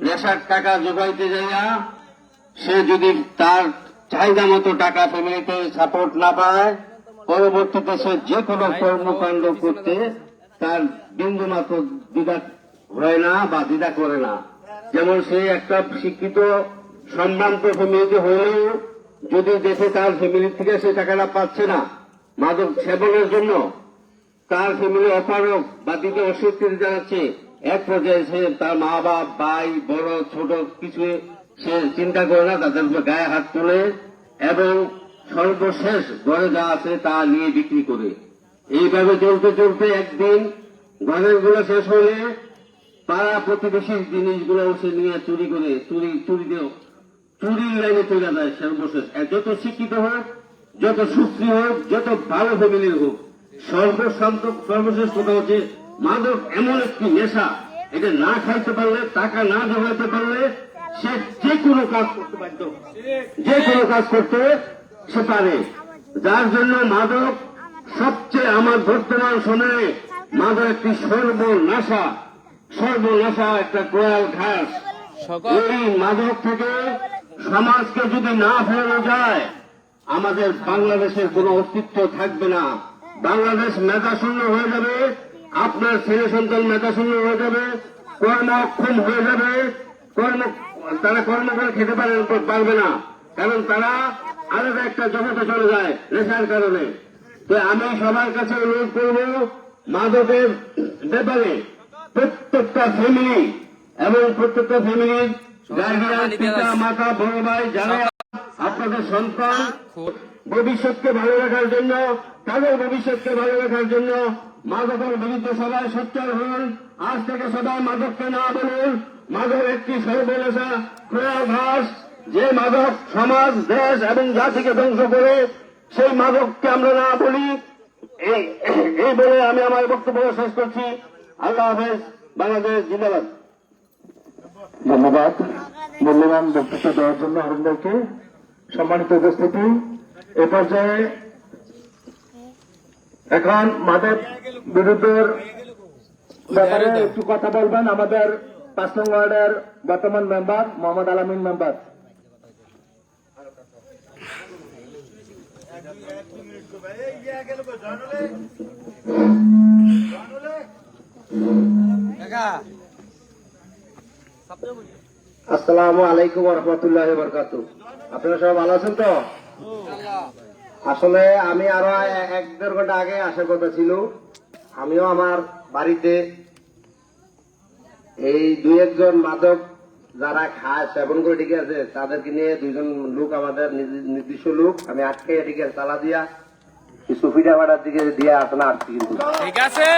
নেশার টাকা জোগাইতে যাইয়া সে যদি তার চাহিদা মতো টাকা ফ্যামিলিতে সাপোর্ট না পায়, পরবর্তীতে সে যে কোনো কর্মকাণ্ড করতে তার বিন্দু মাত্র দ্বিধা হয় না বা দ্বিধা করে না। যেমন সে একটা শিক্ষিত সম্ভ্রান্ত ফ্যামিলিতে হলেও যদি দেখে তার ফ্যামিলি থেকে সে টাকাটা পাচ্ছে না মাদক সেবনের জন্য, তার ফ্যামিলি অপারক বা দিকে অস্বীকৃতি জানাচ্ছে, এক পর্যায়ে সে তার মা বাপ, ভাই, বড় ছোট কিছু সে চিন্তা করে না, তাদের গায়ে হাত তোলে এবং সর্বশেষ ঘরে যা আছে তা নিয়ে বিক্রি করে। এইভাবে চলতে চলতে একদিন ঘরের গুলো শেষ হলে পাড়া প্রতিবেশীর জিনিসগুলো সে নিয়ে চুরি করে চুরির লাইনে চলে যায় সর্বশেষ। যত শিক্ষিত হোক, যত সুশ্রী হোক, যত ভালো ফ্যামিলির হোক, সর্বশেষ কথা হচ্ছে মাদক এমন একটি নেশা, এটা না খাইতে পারলে, টাকা না জমাইতে পারলে সে যে কোনো কাজ করতে বাধ্য, যে কোনো কাজ করতে সে পারে। যার জন্য মাদক সবচেয়ে আমার বর্তমান সময়ে মাদক একটি সর্বনাশা একটা গোয়াল ঘাস। এই মাদক থেকে সমাজকে যদি না ফেরানো যায়, আমাদের বাংলাদেশের কোনো অস্তিত্ব থাকবে না। বাংলাদেশ মেধাশূন্য হয়ে যাবে, আপনার ছেলে সন্তান মেধাশূন্য হয়ে যাবে, কর্মক্ষম হয়ে যাবে, তারা কর্ম করে খেতে পারবে না, কারণ তারা আলাদা একটা জগতে চলে যায় নেশার কারণে। তো আমি সবার কাছে অনুরোধ করব, মাদকের ব্যাপারে প্রত্যেকটা ফ্যামিলি এবং প্রত্যেকটা ফ্যামিলির গার্জিয়ান, পিতা মাতা, বড় ভাই, যারা আপনাদের সন্তান ভবিষ্যৎকে ভালো রাখার জন্য, তাদের ভবিষ্যৎকে ভালো রাখার জন্য মাদকের বিরুদ্ধে সবাই সোচ্চার হন। আজ থেকে সবাই মাদককে না বলুন। মাদক একটি সর্বনেশা গোয়াল ঘাস, যে মাদক সমাজ, দেশ এবং জাতিকে ধ্বংস করে, সেই মাদককে আমরা না বলি। এই বলে আমি আমার বক্তব্য শেষ করছি। আল্লাহ হাফেজ। বাংলাদেশ জিন্দাবাদ। ধন্যবাদ মূল্যবান বক্তৃতা দেওয়ার জন্য অরুণ ভাইকে। সম্মানিত উপস্থিতি, এ পর্যায়ে এখন মাদক বিরুদ্ধের ব্যাপারে একটু কথা বলবেন আমাদের 5 নং ওয়ার্ডের বর্তমান মেম্বার মোহাম্মদ আলামিন মেম্বার। আসসালামু আলাইকুম ওয়া রাহমাতুল্লাহি ওয়া বারাকাতুহু। আপনারা সবাই ভালো আছেন তো? আসলে আমি আরো 1-1.5 ঘন্টা আগে আসার কথা ছিল। আমিও আমার বাড়িতে এই 2-1 মাদক যারা খায়, সেবন করে, ঠিক আছে, তাদেরকে নিয়ে 2 জন লোক, আমাদের নির্দিষ্ট লোক, আমি আটকে ঠিক আছে তালা দিয়া কিছু পিঠা পাঠার দিকে দিয়ে আসলে আসছি কিন্তু ঠিক আছে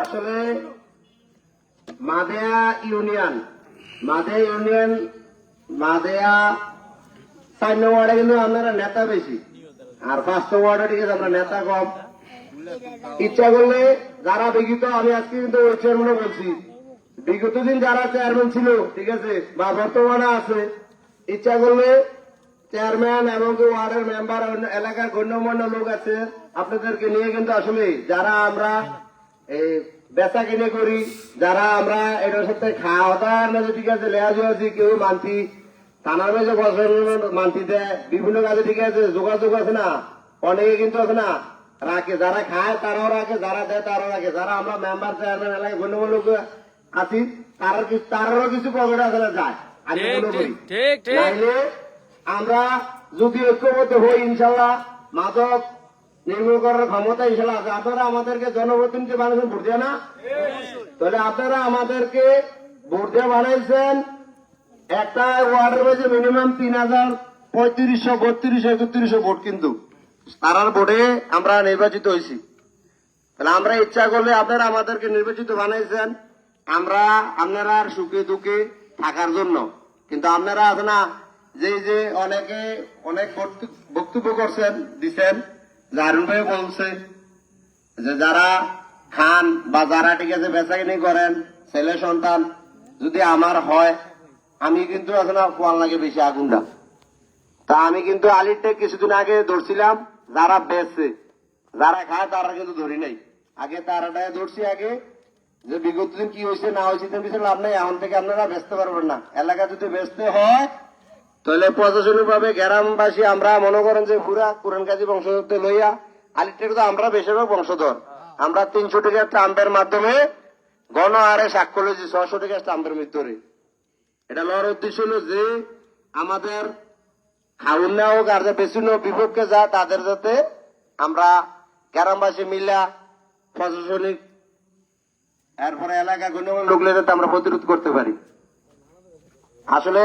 আসলে মাদেয়া ইউনিয়ন 4 নং ওয়ার্ডে কিন্তু আপনারা নেতা বেশি, আর 5 নং ওয়ার্ডে ঠিক আছে আমরা নেতা কম। ইচ্ছা করলে যারা বিগত, আমি আজকে কিন্তু ওই চেয়ারম্যানও বলছি, বিগত দিন যারা চেয়ারম্যান ছিল ঠিক আছে বা বর্তমানে আছে, ইচ্ছা করলে চেয়ারম্যান এবং ওয়ার্ডের মেম্বার এলাকার গণ্যমান্য লোক আছে, আপনাদেরকে নিয়ে কিন্তু আসলে যারা আমরা এই বেচা কিনে করি, যারা আমরা এটার সাথে খাওয়া দাওয়ার মাঝে ঠিক আছে লেহাজু আছি, কেউ মানতি থানার মাঝে বছর মানতি দেয়, বিভিন্ন কাজে ঠিক আছে যোগাযোগ আছে না, অনেকে কিন্তু আছে না রাখে, যারা খায় তারাও রাখে, যারা দেয় তারাও রাখে, যারা আমরা মেম্বার চেয়ারম্যান এলাকায় গণ্যমান্য লোক আছি তারারও কিছু পকেটে আসলে যায়, আমি মনে করি। ঠিক ঠিক নাইলে আমরা যদি ঐক্যবদ্ধ হই ইনশাল্লাহ মাদক নির্মূল করার ক্ষমতা ইনশাল্লাহ আছে। আপনারা আমাদেরকে জনপ্রতিনিধি বানিয়েছেন ভোট দিয়ে না, তাহলে আপনারা আমাদেরকে ভোট দিয়ে বানাইছেন একটা ওয়ার্ডের মধ্যে মিনিমাম 3,3500, 3200, 3100 ভোট, কিন্তু তারার ভোটে আমরা নির্বাচিত হয়েছি। তাহলে আমরা ইচ্ছা করলে আপনারা আমাদেরকে নির্বাচিত বানাইছেন আপনারা সুখে দুঃখে থাকার জন্য, কিন্তু আপনারা আছে না যে অনেকে অনেক বক্তব্য করছেন দিচ্ছেন, জারুল ভাই বলছে যে যারা খান বা যারা ঠিক আছে বেচাকিনি করেন ছেলে সন্তান যদি আমার হয়, আমি কিন্তু আছে না কোয়াল লাগে বেশি আগুনটা। তা আমি কিন্তু আলিরটে কিছুদিন আগে ধরছিলাম, যারা বেচছে যারা খায় তারা কিন্তু ধরি নাই, আগে তারাটায় ধরছি আগে, যে বিগত দিন কি হয়েছে না হয়েছে কিছু লাভ নেই, এখন থেকে আপনারা বেচতে পারবেন না। এলাকা যদি বেচতে হয় তাহলে প্রশাসনিক ভাবে গ্রামবাসী আমরা মনে করেন যে পুরা কোরআন কাজী বংশধরতে লইয়া আলিটের তো আমরা বেশিরভাগ বংশধর, আমরা 300 টাকা স্টাম্পের মাধ্যমে গণ হারে স্বাক্ষর হয়েছি 600 টাকা স্টাম্পের ভিতরে। এটা লওয়ার উদ্দেশ্য হলো যে আমাদের খাউন না হোক আর যে বেশি বিপক্ষে যা তাদের যাতে আমরা গ্রামবাসী মিলা প্রশাসনিক এরপরে এলাকা গণ্যমান্য লোকলে যাতে আমরা প্রতিরোধ করতে পারি। আসলে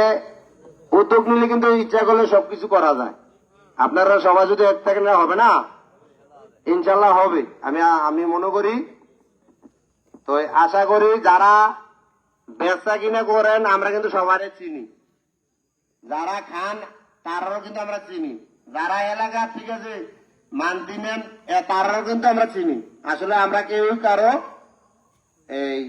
উদ্যোগ নিলে কিন্তু ইচ্ছা করলে সবকিছু করা যায়, আপনারা সবাই যদি এক থাকেন হবে না, ইনশাল্লাহ হবে আমি মনে করি। তো আশা করি যারা বেচা কিনা করেন আমরা কিন্তু সবারই চিনি, যারা খান তারাও কিন্তু আমরা চিনি, যারা এলাকা ঠিক আছে মানতি নেন তারাও কিন্তু আমরা চিনি। আসলে আমরা কেউ কারো এই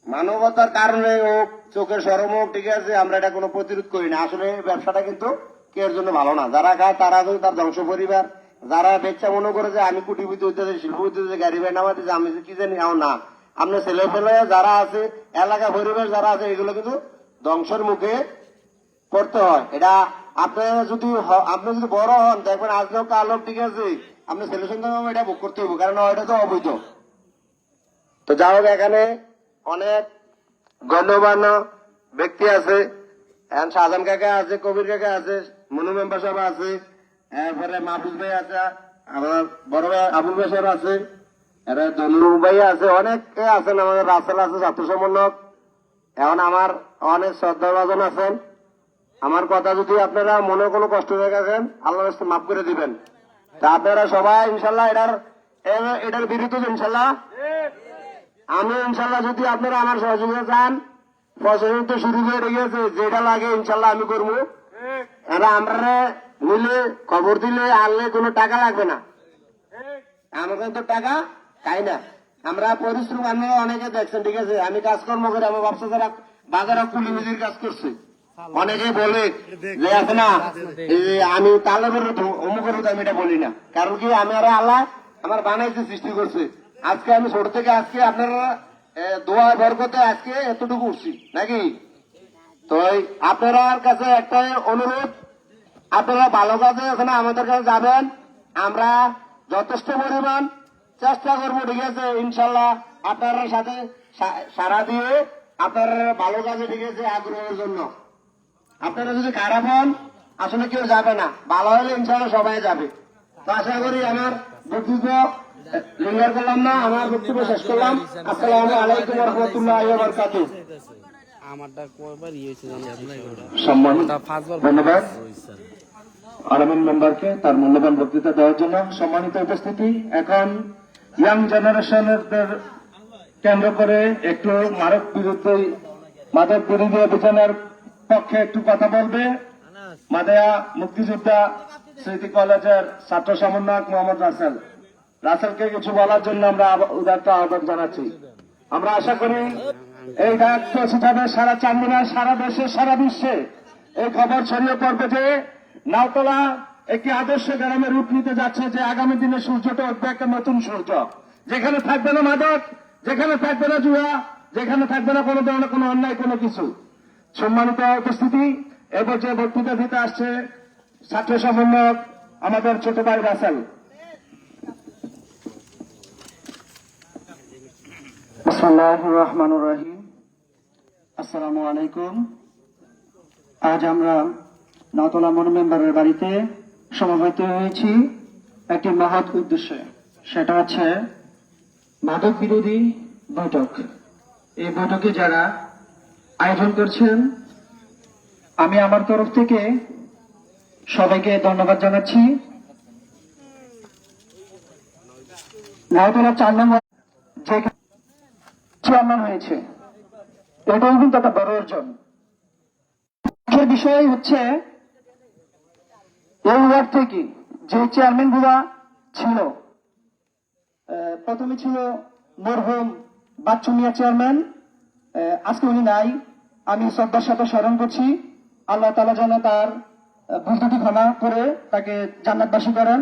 মানবতার কারণে হোক চোখের সরম হোক ঠিক আছে আমরা এটা কোনো প্রতিরোধ করি না। আসলে ব্যবসাটা কিন্তু কেউ জন্য ভালো না, যারা খায় তারা কিন্তু তার ধ্বংস পরিবার, যারা বেচা মনে করে যে আমি কুটিপতি হইতেছে শিল্পপতি হইতেছে গাড়ি বাড়ি নামাতেছে আমি কি জানি না, আপনার ছেলে পেলে যারা আছে এলাকা পরিবেশ যারা আছে এগুলো কিন্তু ধ্বংসের মুখে করতে হয়। এটা আপনারা যদি আপনি যদি বড় হন দেখবেন আজ লোক কাল লোক ঠিক আছে আপনার ছেলে সন্তান এটা ভোগ করতে হবে, কারণ এটা তো অবৈধ। তো যা হোক এখানে অনেক গণ্যমান্য ব্যক্তি আছে, শাহজাহান কাকা আছে, কবির কাকা আছে, মনু মেম্বার সাহেব আছে, এরপরে মাহবুব ভাই আছে, আমার বড় ভাই আবুল ভাই সাহেব আছে, ধনু ভাই আছে, অনেকে আছেন, আমাদের রাসেল আছে ছাত্র সমন্বয়ক, এখন আমার অনেক শ্রদ্ধাভাজন আছেন। আমার কথা যদি আপনারা মনে কোনো কষ্ট রেখেছেন আল্লাহর রাস্তায় মাফ করে দিবেন। তা আপনারা সবাই ইনশাল্লাহ এটার বিরুদ্ধে ইনশাল্লাহ আমি ইনশাল্লাহ যদি আপনারা আমার সহযোগিতা চান, প্রশাসন তো শুরু করে রেখেছে, যেটা লাগে ইনশাল্লাহ আমি করবো। আমরা মিলে খবর দিলে আনলে কোনো টাকা লাগবে না, আমাকে তো টাকা চাই না, আমরা পরিশ্রম আপনারা অনেকে দেখছেন ঠিক আছে, আমি কাজকর্ম করে আমার ব্যবসা যারা বাজারে কুলি মিজির কাজ করছে, অনেকে বলে যে আছে না আমি তালেবের অমুকের আমি এটা বলি না, কারণ কি আমি আর আল্লাহ আমার বানাইছে সৃষ্টি করছে। আজকে আমি ছোট থেকে আজকে আপনারা দোয়া বরকতে আজকে এতটুকু উঠছি নাকি। তো আপনার কাছে একটাই অনুরোধ, আপনারা ভালো কাজে এখানে আমাদের কাছে যাবেন, আমরা যথেষ্ট পরিমাণ চেষ্টা করবো ঠিক আছে ইনশাল্লাহ আপনার সাথে সারা দিয়ে আপনারা ভালো কাজে ঠিক আছে আগ্রহের জন্য। আপনারা যদি খারাপ হন আসলে কেউ যাবে না, ভালো হলে ইনশাল্লাহ সবাই যাবে। তো আশা করি আমার বক্তব্য লিঙ্গার করলাম না, আমার বক্তব্য শেষ করলাম। আসসালামু আলাইকুম ওয়া রাহমাতুল্লাহি ওয়া বারাকাতুহু। আমারটা কয়বার হয়েছে সম্মানিত পাঁচবার ধন্যবাদ আলামিন মেম্বারকে তার মূল্যবান বক্তৃতা দেওয়ার জন্য। সম্মানিত উপস্থিতি, এখন ইয়াং জেনারেশনের কেন্দ্র করে একটু মাদক বিরোধী অভিযানের পক্ষে একটু কথা বলবে মাদেয়া মুক্তিযোদ্ধা স্মৃতি কলেজের ছাত্র সমন্বয়ক মোহাম্মদ রাসেলকে কিছু বলার জন্য আমরা উদাত্ত আহ্বান জানাচ্ছি। আমরা আশা করি এই ডাক পৌঁছে যাবে সারা চান্দিনা, সারা দেশে, সারা বিশ্বে এই খবর ছড়িয়ে পড়বে যে নাওতলা একটি আদর্শ গ্রামে রূপ নিতে যাচ্ছে, যে আগামী দিনে সূর্যটা উঠবে একটা নতুন সূর্য, যেখানে থাকবে না মাদক, যেখানে থাকবে না জুয়া, যেখানে থাকবে না কোনো ধরনের কোনো অন্যায় কোনো কিছু। সম্মানিত উপস্থিতি, এবার যে বক্তৃতা দিতে আসছে ছাত্র সমন্বয়ক আমাদের ছোট ভাই রাসেল। বিসমিল্লাহির রহমানির রহিম। আসসালামু আলাইকুম। আজ আমরা নাওতলা মনু মেম্বারের বাড়িতে সমবেত হয়েছি একটি মহৎ উদ্দেশ্যে, সেটা হচ্ছে মাদক বিরোধী বৈঠক। এই বৈঠকে যারা আয়োজন করছেন, আমি আমার তরফ থেকে সবাইকে ধন্যবাদ জানাচ্ছি। নাওতলা 4 নম্বর যেখানে চেয়ারম্যান হয়েছে, এটাও কিন্তু একটা বড় অর্জন। মুখ্য বিষয় হচ্ছে এই ওয়ার্ড থেকে যে চেয়ারম্যান গুলা ছিল, প্রথমে ছিল মরহুম বাচ্চু মিয়া চেয়ারম্যান, আজকে উনি নাই। আমি শ্রদ্ধার সাথে স্মরণ করছি, আল্লাহ তাআলা যেন তার ভুল ত্রুটি ক্ষমা করে তাকে জান্নাতবাসী করেন,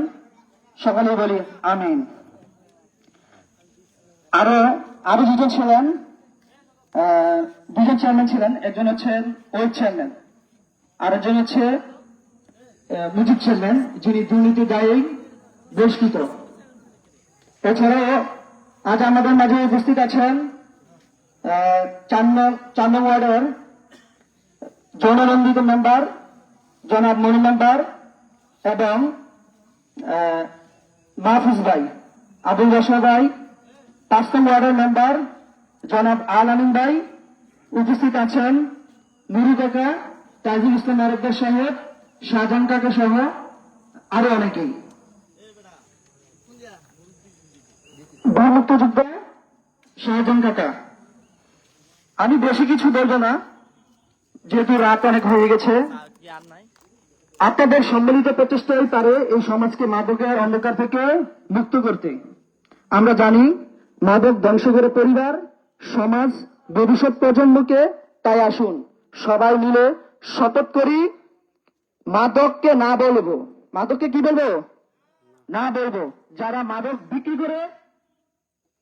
সকলেই বলি আমিন। আরো দুজন ছিলেন, দুজন চেয়ারম্যান ছিলেন, একজন হচ্ছেন ওয়েব চেয়ারম্যান, আরেকজন হচ্ছে মুজিব চেয়ারম্যান, যিনি দুর্নীতি দায়ে বহিষ্কৃত। এছাড়াও আজ আমাদের মাঝে উপস্থিত আছেন 4 নং ওয়ার্ডের জননন্দিত মেম্বার জনাব মনি মেম্বার এবং মাহফুজ ভাই, আবুল রশা ভাই, 5 নং ওয়ার্ডের মেম্বার জনাব আলামিন ভাই, উপস্থিত আছেন নুরু কাকা, তাজুল ইসলাম আরেকদার সাহেব, শাহজাহান কাকা সহ আরো অনেকেই। মুক্তিযোদ্ধা শাহজাহান কাকা, আমি বেশি কিছু বলবো না যেহেতু রাত অনেক হয়ে গেছে। আপনাদের সম্মিলিত প্রচেষ্টাই পারে এই সমাজকে মাদকের অন্ধকার থেকে মুক্ত করতে। আমরা জানি মাদক ধ্বংস করে পরিবার, সমাজ, ভবিষ্যৎ প্রজন্মকে। তাই আসুন সবাই মিলে শপথ করি মাদককে না বলবো। মাদককে কি বলবো? না বলবো। যারা মাদক বিক্রি করে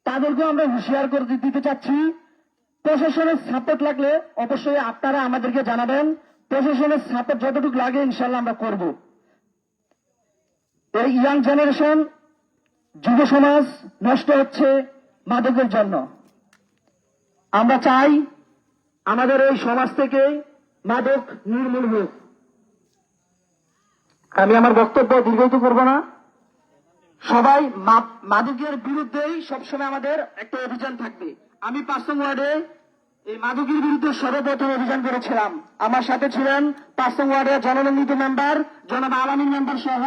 তাদেরকে আমরা হুঁশিয়ার করে দিতে চাচ্ছি। প্রশাসনের সাপোর্ট লাগলে অবশ্যই আপনারা আমাদেরকে জানাবেন। প্রশাসনের সাপোর্ট যতটুকু লাগে ইনশাল্লাহ আমরা করব। এই ইয়াং জেনারেশন, যুব সমাজ নষ্ট হচ্ছে মাদকের জন্য। আমরা চাই আমাদের এই সমাজ থেকে মাদক নির্মূল হোক। আমি আমার বক্তব্য দীর্ঘায়িত করব না। সবাই মাদকের বিরুদ্ধেই সবসময় আমাদের একটা অভিযান থাকবে। আমি 5 নং ওয়ার্ডে এই মাদকের বিরুদ্ধে সর্বপ্রথম অভিযান করেছিলাম। আমার সাথে ছিলেন 5 নং ওয়ার্ডের জননন্দিত মেম্বার জনাব আলামিন মেম্বার সহ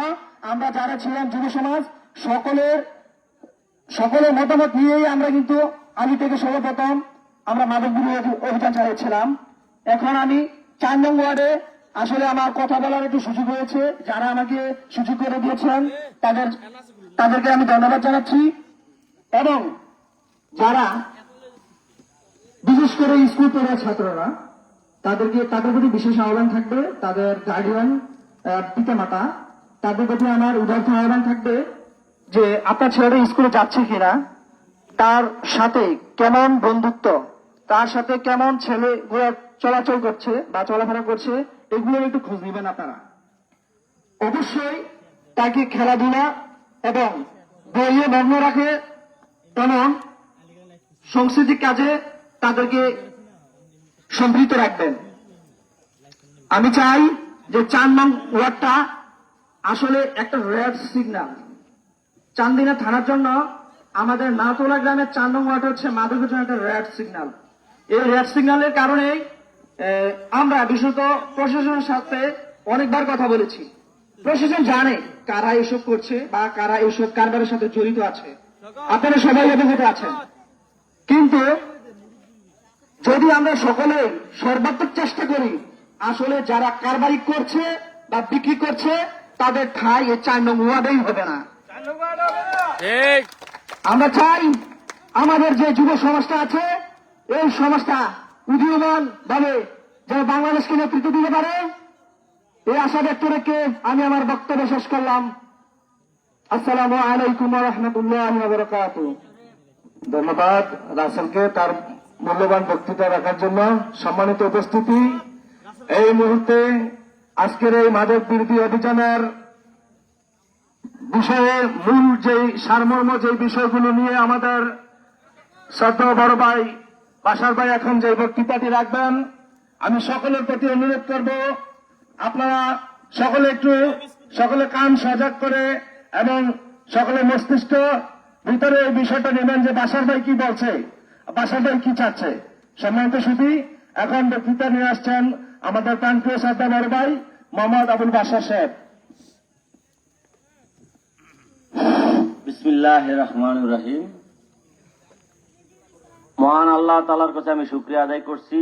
আমরা যারা ছিলেন যুব সমাজ, সকলের মতামত নিয়েই আমরা কিন্তু আগে থেকে সর্বপ্রথম আমরা মাদক বিরোধী অভিযান চালিয়েছিলাম। এখন আমি 4 নং ওয়ার্ডে আসলে আমার কথা বলার একটু সুযোগ হয়েছে। যারা আমাকে সুযোগ করে দিয়েছেন তাদেরকে আমি ধন্যবাদ জানাচ্ছি। এবং যারা বিশেষ করে স্কুল পড়ুয়া ছাত্ররা, তাদের প্রতি বিশেষ আহ্বান থাকবে, তাদের গার্ডিয়ান পিতামাতা, তাদের প্রতি আমার উদার্ত আহ্বান থাকবে যে আপনার ছেলেটা স্কুলে যাচ্ছে কিনা, তার সাথে কেমন বন্ধুত্ব, তার সাথে কেমন ছেলেগুলো চলাচল করছে বা চলাফেরা করছে, এগুলোর একটু খোঁজ নেবেন আপনারা। অবশ্যই তাকে খেলাধুলা এবং বইয়ে মগ্ন রাখে এবং সাংস্কৃতিক কাজে তাদেরকে সম্পৃক্ত রাখবেন। আমি চাই যে 4 নং ওয়ার্ডটা আসলে একটা রেড সিগন্যাল। চান্দিনা থানার জন্য আমাদের নাওতলা গ্রামের 4 নং ওয়ার্ড হচ্ছে মাদকের জন্য একটা রেড সিগন্যাল। এই রেড সিগন্যালের কারণে আমরা বিশেষত প্রশাসনের সাথে অনেকবার কথা বলেছি। প্রশাসন জানে কারা এসব করছে বা কারা এসব কারবারের সাথে জড়িত আছে, আপনারা সবাই অবগত আছেন। কিন্তু যদি আমরা সকলে সর্বাত্মক চেষ্টা করি, আসলে যারা কারবারি করছে বা বিক্রি করছে তাদের ঠাঁই এই 4 নং ওয়ার্ডেই হবে না। ঠিক। আমরা চাই আমাদের যে যুব সমাজটা আছে, এই সমাজটা উদীয়মান ভাবে যেন বাংলাদেশকে নেতৃত্ব দিতে পারে, এই আশা ব্যক্ত রেখে আমি আমার বক্তব্য শেষ করলাম। আসসালামু আলাইকুম ওয়া রাহমাতুল্লাহি ওয়া বারাকাতুহু। ধন্যবাদ রাসেলকে তার মূল্যবান বক্তৃতা রাখার জন্য। সম্মানিত উপস্থিতি, এই মুহূর্তে আজকের এই মাদক বিরোধী অভিযানের বিষয়ে মূল যেই সারমর্ম যেই বিষয়গুলো নিয়ে আমাদের শ্রদ্ধেয় বড় ভাই বাশার ভাই এখন যে বক্তৃতাটি রাখবেন, আমি সকলের প্রতি অনুরোধ করব আপনারা সকলে কান সজাগ করে এবং সকলে মস্তিষ্ক ভিতরে এই বিষয়টা নেবেন যে বাশার ভাই কি বলছে, বাশার ভাই কি চাচ্ছে। সম্মানিত সুধী, এখন বক্তৃতা নিয়ে আসছেন আমাদের প্রাণপ্রিয় শ্রদ্ধা বড় ভাই মোহাম্মদ আবুল বাশার সাহেব। বিসমিল্লাহির রহমানির রহিম। মহান আল্লাহ তাআলার কাছে আমি শুকরিয়া আদায় করছি,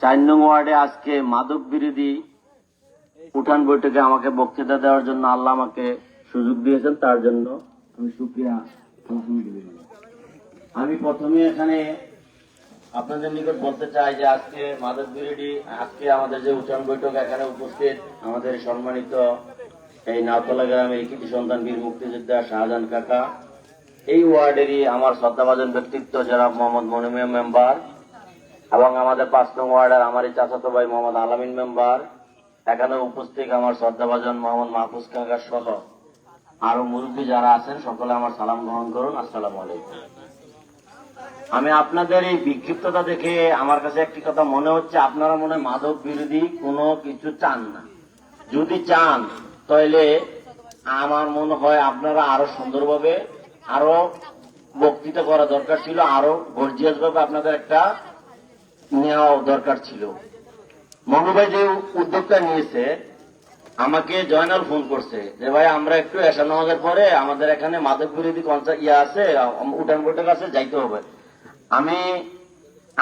4 নং ওয়ার্ডে আজকে মাদক বিরোধী উঠান বৈঠকে আমাকে বক্তৃতা দেওয়ার জন্য আল্লাহ আমাকে সুযোগ দিয়েছেন, তার জন্য আমি শুকরিয়া আলহামদুলিল্লাহ। আমি প্রথমে এখানে আপনাদের নিকট বলতে চাই যে আজকে মাদক বিরোধী আমাদের যে উঠান বৈঠক, এখানে উপস্থিত আমাদের সম্মানিত এই নাওতলা গ্রামের কৃতি সন্তান বীর মুক্তিযোদ্ধা শাহজাহান কাকা, এই ওয়ার্ডেরই আমার শ্রদ্ধাভাজন ব্যক্তিত্ব জনাব মোহাম্মদ মনিমিয়া মেম্বার, এবং আমাদের 5 নং ওয়ার্ডের আমারই চাচাতো ভাই মোহাম্মদ আলামিন মেম্বার, এখানে উপস্থিত আমার শ্রদ্ধাভাজন মোহাম্মদ মাহফুজ কাকা সহ আরো মুরব্বী যারা আছেন, সকলে আমার সালাম গ্রহণ করুন। আসসালামু আলাইকুম। আমি আপনাদের এই বিক্ষিপ্ততা দেখে আমার কাছে একটি কথা মনে হচ্ছে, আপনারা মনে হয় মাদক বিরোধী কোনো কিছু চান না। যদি চান তাহলে আমার মনে হয় আপনারা আরো সুন্দরভাবে আরো বক্তৃতা করা দরকার ছিল, আরো গর্জিয়াস ভাবে আপনাদের একটা নেওয়া দরকার ছিল। মনুভাই যে উদ্যোগটা নিয়েছে, আমাকে জয়নাল ফোন করছে যে ভাই আমরা একটু এশা নামাজের পরে আমাদের এখানে মাদক বিরোধী আছে, উঠান বৈঠক আছে, যাইতে হবে। আমি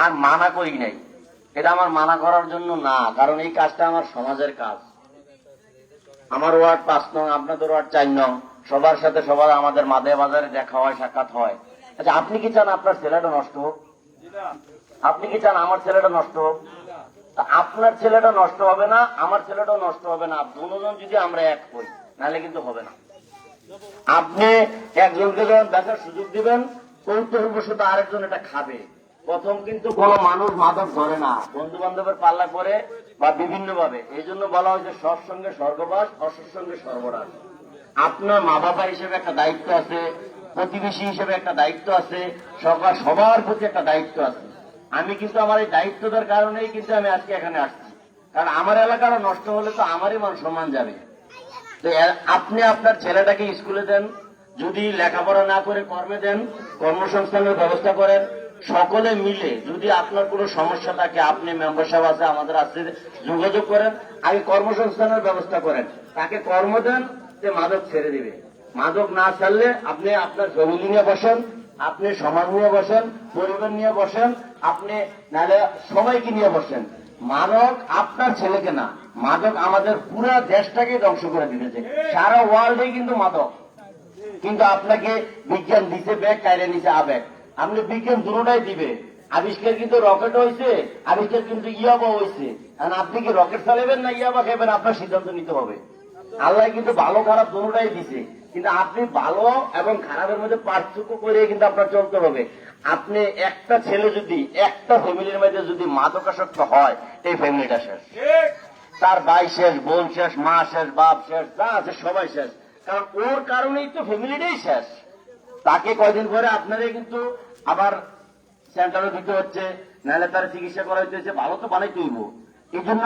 আর মানা করি নাই, এটা আমার মানা করার জন্য না, কারণ এই কাজটা আমার সমাজের কাজ। আমার ওয়ার্ড 5 নং, আপনাদের ওয়ার্ড 4 নং, সবার সাথে সবার আমাদের মাদে বাজারে দেখা হয়, সাক্ষাৎ হয়। আচ্ছা, আপনি কি চান আপনার ছেলেটা নষ্ট হোক? আপনি কি চান আমার ছেলেটা নষ্ট হোক? আপনার ছেলেটা নষ্ট হবে না, আমার ছেলেটাও নষ্ট হবে না, দুজন যদি আমরা এক হই, নাহলে কিন্তু হবে না। আপনি একজনকে যখন দেখার সুযোগ দিবেন, কৌতূহলবশত আরেকজন এটা খাবে। প্রথম কিন্তু কোন মানুষ মাদক ধরে না, বন্ধু বান্ধবের পাল্লা করে বা বিভিন্ন ভাবে। এই জন্য বলা হয় যে সৎসঙ্গে স্বর্গবাস, অসৎসঙ্গে সর্বনাশ। আপনার মা বাবা হিসেবে একটা দায়িত্ব আছে, প্রতিবেশী হিসেবে একটা দায়িত্ব আছে, সবার প্রতি একটা দায়িত্ব আছে। আমি কিন্তু আমার এই দায়িত্বটার কারণেই কিন্তু আমি আজকে এখানে আসছি, কারণ আমার এলাকাটা নষ্ট হলে তো আমারই মান সম্মান যাবে। তো আপনি আপনার ছেলেটাকে স্কুলে দেন, যদি লেখাপড়া না করে কর্মে দেন, কর্মসংস্থানের ব্যবস্থা করেন। সকলে মিলে যদি আপনার কোনো সমস্যা থাকে, আপনি মেম্বার সাহেব আছে, আমাদের আছে, যোগাযোগ করেন, আগে কর্মসংস্থানের ব্যবস্থা করেন, তাকে কর্ম দেন, যে মাদক ছেড়ে দিবে। মাদক না ছাড়লে আপনি আপনার ফ্যামিলি নিয়ে বসেন, আপনি সমাজ নিয়ে বসেন, পরিবার নিয়ে বসেন, আপনি নাহলে সবাইকে নিয়ে বসেন। মাদক আপনার ছেলেকে না, মাদক আমাদের পুরো দেশটাকে ধ্বংস করে দিতেছে, সারা ওয়ার্ল্ডে কিন্তু মাদক। কিন্তু আপনাকে বিজ্ঞান দিছে ব্যাগ, কাইরে নিচে আবেগ। আপনি বিজ্ঞান দুটোটাই দিবে। আবিষ্কার কিন্তু রকেট হয়েছে, আবিষ্কার কিন্তু ইয়াবা হয়েছে। আপনি কি রকেট চালাবেন না ইয়াবা খাবেন, আপনার সিদ্ধান্ত নিতে হবে। আল্লাহ কিন্তু ভালো খারাপ দুটোটাই দিছে, কিন্তু আপনি ভালো এবং খারাপের মধ্যে পার্থক্য করে কিন্তু আপনার চলতে হবে। আপনি একটা ছেলে যদি একটা ফ্যামিলির মধ্যে যদি মাদকাসক্ত হয়, এই ফ্যামিলিটা শেষ, তার ভাই শেষ, বোন শেষ, মা শেষ, বাপ শেষ, যা আছে সবাই শেষ। কারণ ওর কারণেই তো ফ্যামিলিটাই শেষ। তাকে কয়দিন পরে আপনারাই কিন্তু আবার সেন্টারে দিতে হচ্ছে, নাহলে তার চিকিৎসা করা হইতেছে, ভালো তো বানাইতে হইব। এই জন্য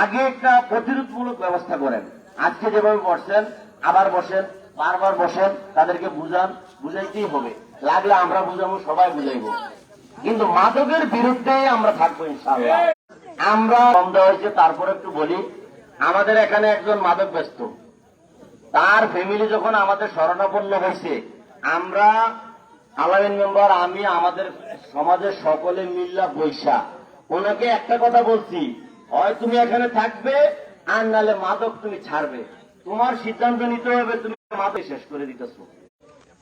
আগে একটা প্রতিরোধমূলক ব্যবস্থা করেন। আজকে যেভাবে বসছেন, আবার বসেন, বারবার বসেন, তাদেরকে বুঝাইতেই হবে। লাগলে আমরা বুঝাবো, সবাই বুঝাইব। কিন্তু মাদকের বিরুদ্ধে আমরা থাকবো ইনশাআল্লাহ। আমরা বন্ধ হয়েছে, তারপর একটু বলি, আমাদের এখানে একজন মাদক ব্যস্ত, তার ফ্যামিলি যখন আমাদের শরণাপন্ন হয়েছে, আমরা আলামিন মেম্বার, আমি, আমাদের সমাজের সকলে মিল্লা বৈশা ওনাকে একটা কথা বলছি, হয় তুমি এখানে থাকবে আর নালে মাদক তুমি ছাড়বে, তোমার সিদ্ধান্ত নিতে হবে, তুমি মাদক শেষ করে দিতেছো।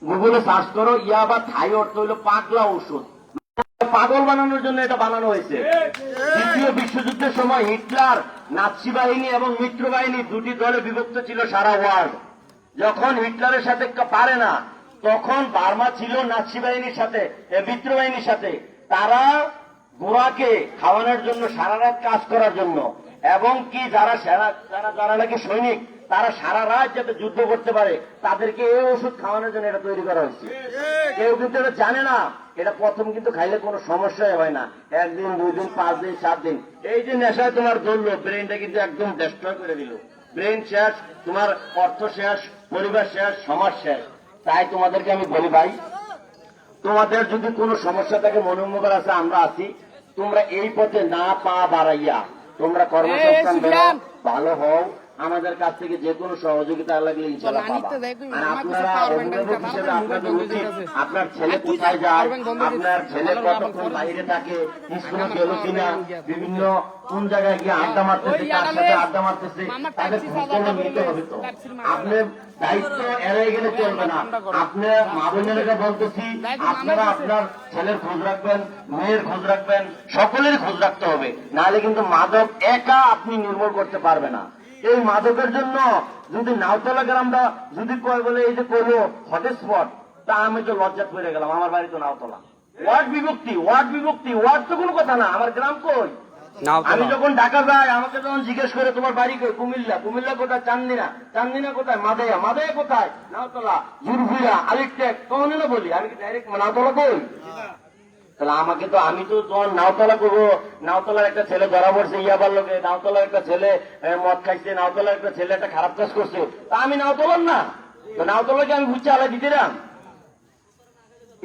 গুগলে সার্চ করো, ইয়াবা থাই অর্থ হইল পাগলা ঔষধ, পাগল বানানোর জন্য এটা বানানো হয়েছে। দ্বিতীয় বিশ্বযুদ্ধের সময় হিটলার নাৎসি বাহিনী এবং মিত্র বাহিনী দুটি দলে বিভক্ত ছিল সারা ওয়ার্ল্ড। যখন হিটলারের সাথে পারে না, তখন বার্মা ছিল নাৎসি বাহিনীর সাথে, মিত্র বাহিনীর সাথে। তারা গোড়াকে খাওয়ানোর জন্য সারা রাত কাজ করার জন্য, এবং কি যারা নাকি সৈনিক, তারা সারা রাত যাতে যুদ্ধ করতে পারে, তাদেরকে এই ওষুধ খাওয়ানোর জন্য এটা তৈরি করা হয়েছে। কেউ কিন্তু এটা জানে না, এটা প্রথম কিন্তু খাইলে কোনো সমস্যাই হয় না, 1 দিন 2 দিন 5 দিন 7 দিন। এই যে নেশায় তোমার ধরলো, ব্রেনটা কিন্তু একদম ডেস্ট্রয় করে দিল, ব্রেন শেষ, তোমার অর্থ শেষ, পরিবার শেষ, সমাজ শেষ। তাই তোমাদেরকে আমি বলি ভাই, তোমাদের যদি কোনো সমস্যা থাকে, মনোমোহন আছে, আমরা আছি, তোমরা এই পথে না পা বাড়াইয়া তোমরা কর্মসংস্থান বেরো, ভালো হও, আমাদের কাছ থেকে যে কোনো সহযোগিতা লাগলে ইনশাআল্লাহ পাবা। আর আপনারা অভিভাবক হিসেবে আপনাদের উচিত, আপনার ছেলে কোথায় যায়, আপনার ছেলে কতক্ষণ বাইরে থাকে, স্কুলে গেল কিনা, বিভিন্ন কোন জায়গায় গিয়ে আড্ডা মারতেছে, তার সাথে আড্ডা মারতেছে, তাদের খোঁজখবর নিতে হবে। তো আপনি দায়িত্ব এড়িয়ে গেলে চলবে না। আপনি মা বোনেরা বলতেছি, আপনারা আপনার ছেলের খোঁজ রাখবেন, মেয়ের খোঁজ রাখবেন, সকলের খোঁজ রাখতে হবে, নাহলে কিন্তু মাদক একা আপনি নির্মূল করতে পারবে না। এই মাদকের জন্য যদি নাওতলা গ্রামটা যদি কয় বলে এই যে করলো হটস্পট, তা আমি তো লজ্জা করে গেলাম, আমার বাড়ি তো নাওতলা। ওয়ার্ড বিভক্তি, ওয়ার্ড বিভক্তি, ওয়ার্ড তো কোনো কথা না, আমার গ্রাম কই? আমি যখন ঢাকা যাই, আমাকে যখন জিজ্ঞেস করে তোমার বাড়ি কই, কুমিল্লা, কুমিল্লা কোথায়? চান্দিনা, চান্দিনা কোথায়? মাদায়া, মাদায়া কোথায়? নাওতলা, জুরফিরা, আলিকটেক, তখন না বলি আমি ডাইরেক্ট নাওতলা কই? তাহলে আমাকে তো, আমি তো যখন নাওতলা করবো, নাওতলার একটা ছেলে ধরা পড়ছে ইয়াবার লোকে, নাওতলার একটা ছেলে মদ খাইছে, নাওতলার একটা ছেলে একটা খারাপ কাজ করছে, তা আমি নাওতলার না? তো নাওতলাকে আমি বুঝছি আলাদা দিতে রাম।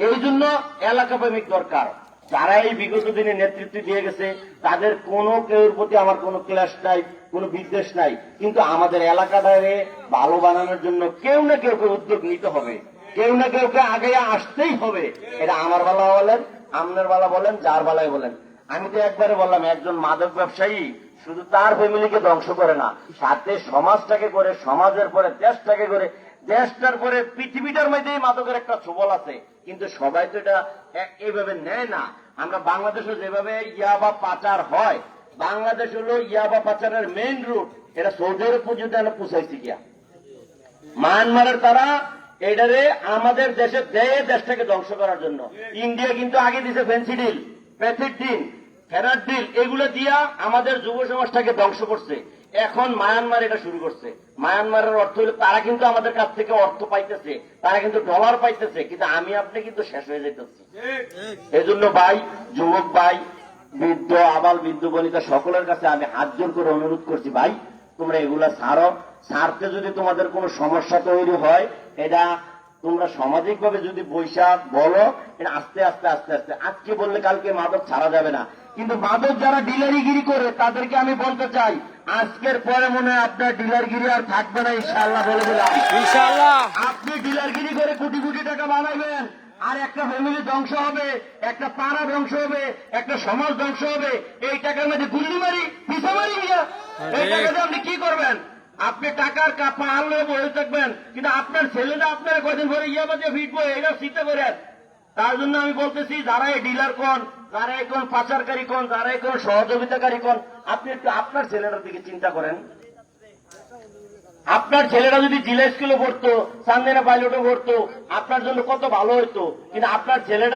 এই জন্য এলাকা প্রেমিক দরকার, যারা এই বিগত দিনে নেতৃত্ব দিয়ে গেছে, তাদের কোনো কেউর প্রতি আমার কোনো ক্লাস নাই, কোনো বিদ্বেষ নাই, কিন্তু আমাদের এলাকাটারে ভালো বানানোর জন্য কেউ না কেউ উদ্যোগ নিতে হবে, কেউ না কেউকে আগে আসতেই হবে। এটা আমার বেলা বলেন, আপনার বেলা বলেন, যার বেলায় বলেন। আমি তো একবারে বললাম, একজন মাদক ব্যবসায়ী শুধু তার ফ্যামিলিকে ধ্বংস করে না, সাথে সমাজটাকে করে, সমাজের পরে দেশটাকে করে, দেশটার পরে পৃথিবীটার মধ্যেই মাদকের একটা ছবল আছে, কিন্তু সবাই তো এটা এইভাবে নেয় না। আমরা বাংলাদেশে যেভাবে ইয়াবা পাচার হয়, বাংলাদেশ হলো ইয়াবা পাচারের মেইন রুট, এটা সৌদি আরব পর্যন্ত পৌঁছাইছি গিয়া। মায়ানমারের তারা এটারে আমাদের দেশে দেয়, দেশটাকে ধ্বংস করার জন্য। ইন্ডিয়া কিন্তু আগে দিছে ফেন্সিডিল, প্যাথিডিন, ফেনাডিল, এগুলো দিয়া আমাদের যুব সমাজটাকে ধ্বংস করছে। এখন মায়ানমার এটা শুরু করছে। মায়ানমারের অর্থ হলো তারা কিন্তু আমাদের কাছ থেকে অর্থ পাইতেছে, তারা কিন্তু ডলার পাইতেছে, কিন্তু আমি আপনি কিন্তু শেষ হয়ে যেতেছি। এই জন্য ভাই, যুবক ভাই, বৃদ্ধ আবাল বৃদ্ধ বনিতা সকলের কাছে আমি হাত জোর করে অনুরোধ করছি, ভাই তোমরা এগুলা ছাড়ো। ছাড়তে যদি তোমাদের কোনো সমস্যা তৈরি হয়, এটা তোমরা সামাজিক ভাবে যদি বৈশাখ বলো, এটা আস্তে আস্তে আস্তে আস্তে, আজকে বললে কালকে মাদক ছাড়া যাবে না। কিন্তু মাদক যারা ডিলারিগিরি করে, তাদেরকে আমি বলতে চাই, আজকের পরে মনে হয় আপনার ডিলারগিরি আর থাকবে না, ইনশাআল্লাহ বলে দিলাম। ইনশাআল্লাহ আপনি ডিলারগিরি করে কোটি কোটি টাকা বানাইবেন, আর একটা ফ্যামিলি ধ্বংস হবে, একটা পাড়া ধ্বংস হবে, একটা সমাজ ধ্বংস হবে। এই টাকার মধ্যে গুল্লি মারি, পিছা মারি গিয়া, এই টাকাতে আপনি কি করবেন? আপনি টাকার কাপা আনলে বসে থাকবেন, কিন্তু আপনার ছেলেটা আপনার কদিন পরে ইয়াবাদে ফিটবো, এটা চিন্তা করেন। তার জন্য আমি বলতেছি, যারা এই ডিলার কোন, যারা এখন পাচারকারী কোন, যারা এখন সহযোগিতাকারী কোন, আপনি একটু আপনার ছেলেটার দিকে চিন্তা করেন। আপনার ছেলেরা যদি জিলা স্কুলে পড়তো, চান্দিনা পাইলটে পড়তো, আপনার জন্য কত ভালো হইতো। কিন্তু আপনার ছেলেরা,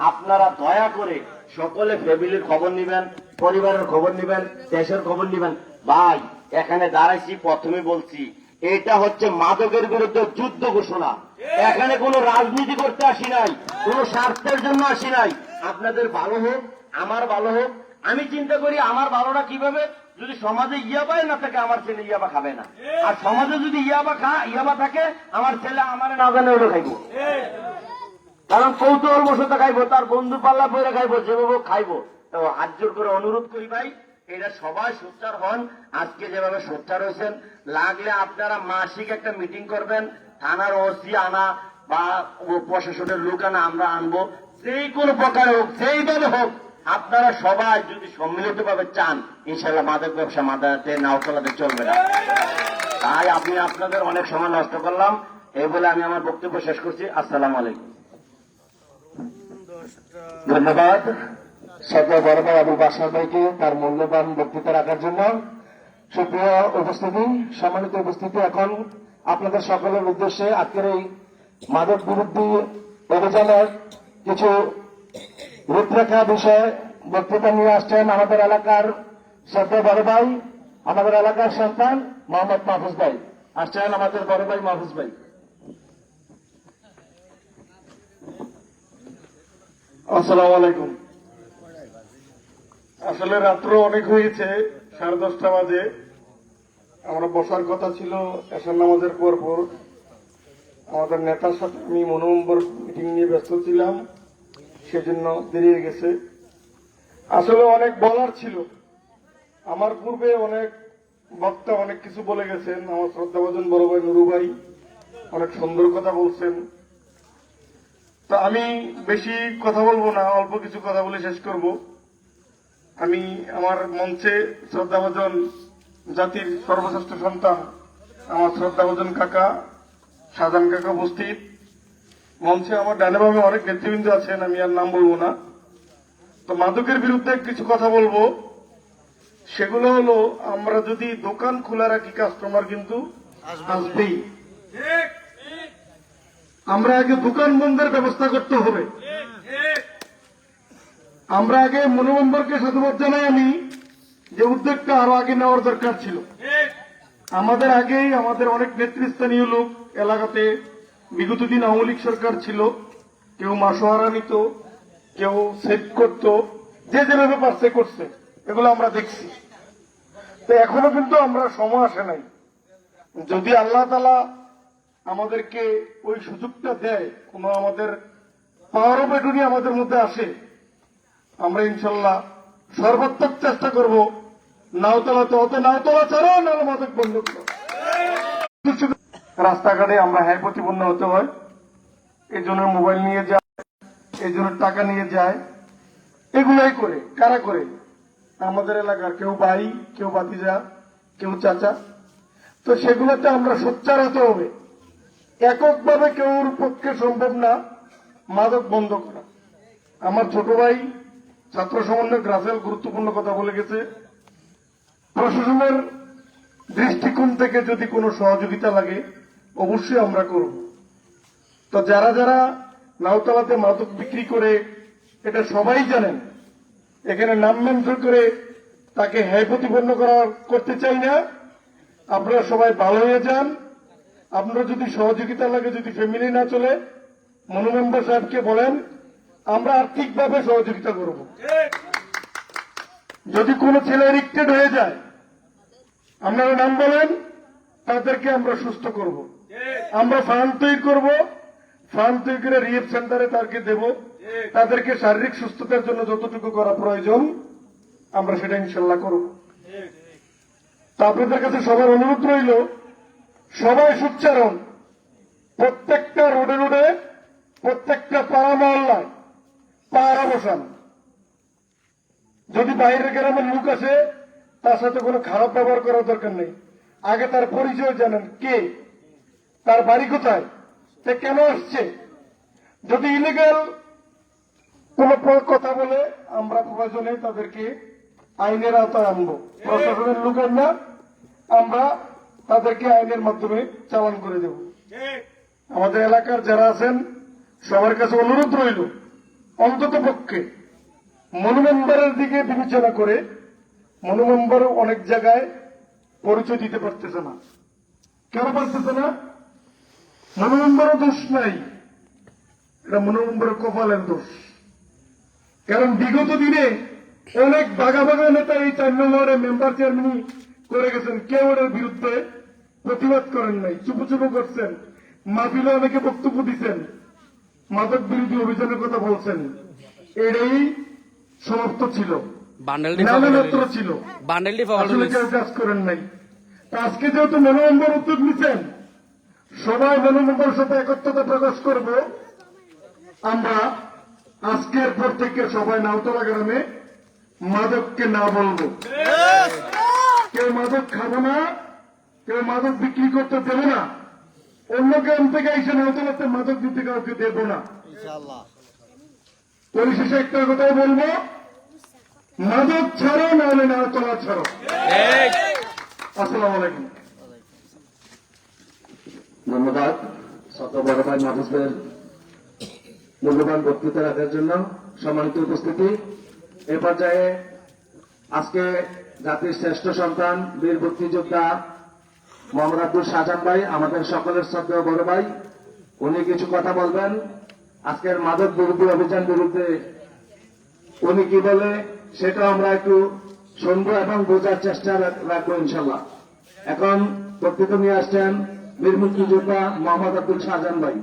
আপনারা দয়া করে সকলে ফ্যামিলির খবর নিবেন, পরিবারের খবর নিবেন, দেশের খবর নিবেন। ভাই এখানে দাঁড়াইছি, প্রথমে বলছি, এটা হচ্ছে মাদকের বিরুদ্ধে যুদ্ধ ঘোষণা। এখানে কোনো রাজনীতি করতে আসি নাই, কোনো স্বার্থের জন্য আসি নাই। আপনাদের ভালো হোক, আমার ভালো হোক। আমি চিন্তা করি আমার ভালোটা কিভাবে, যদি সমাজে ইয়াবাই না থাকে, আমার ছেলে ইয়াবা খাবে না। আর সমাজে যদি ইয়াবা থাকে, আমার ছেলে আমার না জানে ওটা খাইব। কারণ কৌতূহল বসতে খাইবো, তার বন্ধু পাল্লা পরে খাইবো, যেভাবে খাইবো। তো হাত জোর করে অনুরোধ করি ভাই, এটা সবাই সোচ্চার হন। আজকে যেভাবে সোচ্চার হয়েছেন, লাগলে আপনারা মাসিক একটা মিটিং করবেন, থানার ওসি আনা বা প্রশাসনের লোক আনা, আমরা আনবো, যেই কোনো প্রকারে হোক, যেইভাবে হোক, আপনারা সবাই যদি সম্মিলিত ভাবে চান, ইনশাল্লাহ মাদক ব্যবসা মাদাতে নাওতলাতে চলবে না। তাই আমি আপনাদের অনেক সময় নষ্ট করলাম, এই বলে আমি আমার বক্তব্য শেষ করছি। আসসালামু আলাইকুম। ধন্যবাদ শ্রদ্ধা বড় ভাই আবুল বাশার ভাইকে তার মূল্যবান বক্তৃতা রাখার জন্য। সুপ্রিয় উপস্থিতি, সম্মানিত উপস্থিতি, এখন আপনাদের সকলের উদ্দেশ্যে আজকের এই মাদক বিরোধী অভিযানের কিছু রূপরেখা বিষয়ে বক্তৃতা নিয়ে আসছেন আমাদের এলাকার শ্রদ্ধা বড় ভাই, আমাদের এলাকার সন্তান মোহাম্মদ মাহফুজ ভাই আসছেন, আমাদের বড় ভাই মাহফুজ ভাই। আসসালামু আলাইকুম। আসলে রাত্র অনেক হয়েছে, 10:30 বাজে। আমরা বসার কথা ছিল এশার নামাজের পর। আমাদের নেতার সাথে আমি মনোনম্বর মিটিং নিয়ে ব্যস্ত ছিলাম, সেজন্য দেরি হয়ে গেছে। আসলে অনেক বলার ছিল, আমার পূর্বে অনেক বক্তা অনেক কিছু বলে গেছেন। আমার শ্রদ্ধাভাজন বড় ভাই নুরু ভাই অনেক সুন্দর কথা বলছেন। তো আমি বেশি কথা বলবো না, অল্প কিছু কথা বলে শেষ করব। আমি আমার মঞ্চে শ্রদ্ধাভাজন জাতির সর্বশ্রেষ্ঠ সন্তান আমার শ্রদ্ধাভাজন কাকা শাহজাহান কাকা উপস্থিত। মঞ্চে আমার ডানেভাবে অনেক নেতৃবৃন্দ আছেন, আমি আর নাম বলবো না। তো মাদকের বিরুদ্ধে কিছু কথা বলবো। সেগুলো হলো, আমরা যদি দোকান খোলা রাখি, কাস্টমার কিন্তু আসবেই। আমরা আগে দোকান বন্ধের ব্যবস্থা করতে হবে। আমরা আগে মনোনম্বরকে সাধুবাদ জানাই আমি, যে উদ্যোগটা আরো আগে নেওয়ার দরকার ছিল। আমাদের আগেই আমাদের অনেক নেতৃস্থানীয় লোক এলাকাতে, বিগত দিন আওয়ামী লীগ সরকার ছিল, কেউ মাসোহারা নিত, কেউ সেট করত, যে যেভাবে পারছে করছে, এগুলো আমরা দেখছি। তো এখনো কিন্তু আমরা সময় আসে নাই। যদি আল্লাহ তাআলা আমাদেরকে ওই সুযোগটা দেয়, কোন আমাদের পাওয়ার অফ এটর্নি আমাদের মধ্যে আসে, আমরা ইনশাল্লাহ সর্বাত্মক চেষ্টা করব নাওতলাতে অত নাওতলা ছাড়াও নালা মাদক বন্ধ করব। রাস্তাঘাটে আমরা হ্যায় প্রতিপন্ন হতে হয়, এই জন্য মোবাইল নিয়ে যায়, এই জন্য টাকা নিয়ে যায়, এগুলাই করে কারা করে? আমাদের এলাকার কেউ ভাই, কেউ ভাতিজা, কেউ চাচা। তো সেগুলোতে আমরা সোচ্চার হতে হবে। এককভাবে কেউর পক্ষে সম্ভব না মাদক বন্ধ করা। আমার ছোট ভাই ছাত্র সমন্বয়ক রাসেল গুরুত্বপূর্ণ কথা বলে গেছে। প্রশাসনের দৃষ্টিকোণ থেকে যদি কোনো সহযোগিতা লাগে, অবশ্যই আমরা করব। তো যারা যারা নাওতলাতে মাদক বিক্রি করে, এটা সবাই জানেন, এখানে নাম মেনশন করে তাকে হ্যায় প্রতিপন্ন করতে চাই না। আপনারা সবাই ভালো হয়ে যান। আপনারা যদি সহযোগিতা লাগে, যদি ফ্যামিলি না চলে, মনোমেম্বার সাহেবকে বলেন, আমরা আর্থিকভাবে সহযোগিতা করব। যদি কোনো ছেলে এডিক্টেড হয়ে যায়, আপনারা নাম বলেন, তাদেরকে আমরা সুস্থ করব। আমরা ফান্ড তৈরি করব, ফান্ড তৈরি করে রিহেব সেন্টারে তাদেরকে দেব। তাদেরকে শারীরিক সুস্থতার জন্য যতটুকু করা প্রয়োজন আমরা সেটা ইনশাল্লাহ করব। তা আপনাদের কাছে সবার অনুরোধ রইল, সবাই সোচ্চার হন। প্রত্যেকটা রোডে রোডে, প্রত্যেকটা পাড়া মহল্লায় পাহারা বসান। যদি বাইরের গ্রামের লোক আসে, তার সাথে কোনো খারাপ ব্যবহার করার দরকার নেই। আগে তার পরিচয় জানেন, কে, তার বাড়ি কোথায়, সে কেন আসছে। যদি ইলিগাল কোন কথা বলে, আমরা প্রয়োজনে তাদেরকে আইনের আওতায় আনবো। প্রশাসনের লোকের না, আমরা তাদেরকে আইনের মাধ্যমে চালান করে দেব। আমাদের এলাকার যারা আছেন সবার কাছে অনুরোধ রইল, অন্তত পক্ষে মনোমেম্বারের দিকে বিবেচনা করে, মনোমেম্বার অনেক জায়গায় পরিচয় দিতে পারতেছে না। কেন পারতেছে না? মনোমেম্বারও দোষ নাই, এটা মনোমেম্বারের কপালের দোষ। কারণ বিগত দিনে অনেক বাঘা বাঘা নেতা এই 4 নম্বরে মেম্বার চেয়ারম্যান করে গেছেন, কেউ এর বিরুদ্ধে প্রতিবাদ করেন নাই, চুপু চুপু করছেন। মাহফিলে অনেকে বক্তব্য দিচ্ছেন, মাদক বিরোধী অভিযানের কথা বলছেন, এটাই সমাপ্ত ছিল, বান্ডেলটি নামমাত্র ছিল, বান্ডেলটি পাওয়া আসলে কেউ কাজ করেন নাই। তা আজকে যেহেতু মনোনম্বর উদ্যোগ নিচ্ছেন, সবাই মনোনম্বরের সাথে একত্রতা প্রকাশ করব। আমরা আজকের পর থেকে সবাই নাওতলা গ্রামে মাদককে না বলবো, কেউ মাদক খাবো না, কেউ মাদক বিক্রি করতে দেবো না, অন্য গ্রাম থেকে এসে নাওতলাতে মাদক দিতে কাউকে দেবো না। পরিশেষে একটা কথাই বলবো, মাদক ছাড়ো, নাহলে নাওতলা ছাড়ো। আসসালামু আলাইকুম। ধন্যবাদ শত বড় ভাই মাহফুজের মূল্যবান বক্তৃতা রাখার জন্য। সম্মানিত উপস্থিতি, এ পর্যায়ে আজকে জাতির শ্রেষ্ঠ সন্তান বীর মুক্তিযোদ্ধা মোহাম্মদ আব্দুল শাহজাহান ভাই, আমাদের সকলের শ্রদ্ধেয় বড় ভাই, উনি কিছু কথা বলবেন আজকের মাদক বিরোধী অভিযান বিরুদ্ধে। উনি কি বলে সেটা আমরা একটু শুনবো এবং বোঝার চেষ্টা রাখবো ইনশাল্লাহ। এখন বক্তৃতা নিয়ে আসছেন বীর মুক্তিযোদ্ধা মোহাম্মদ আব্দুল শাহজাহান ভাই।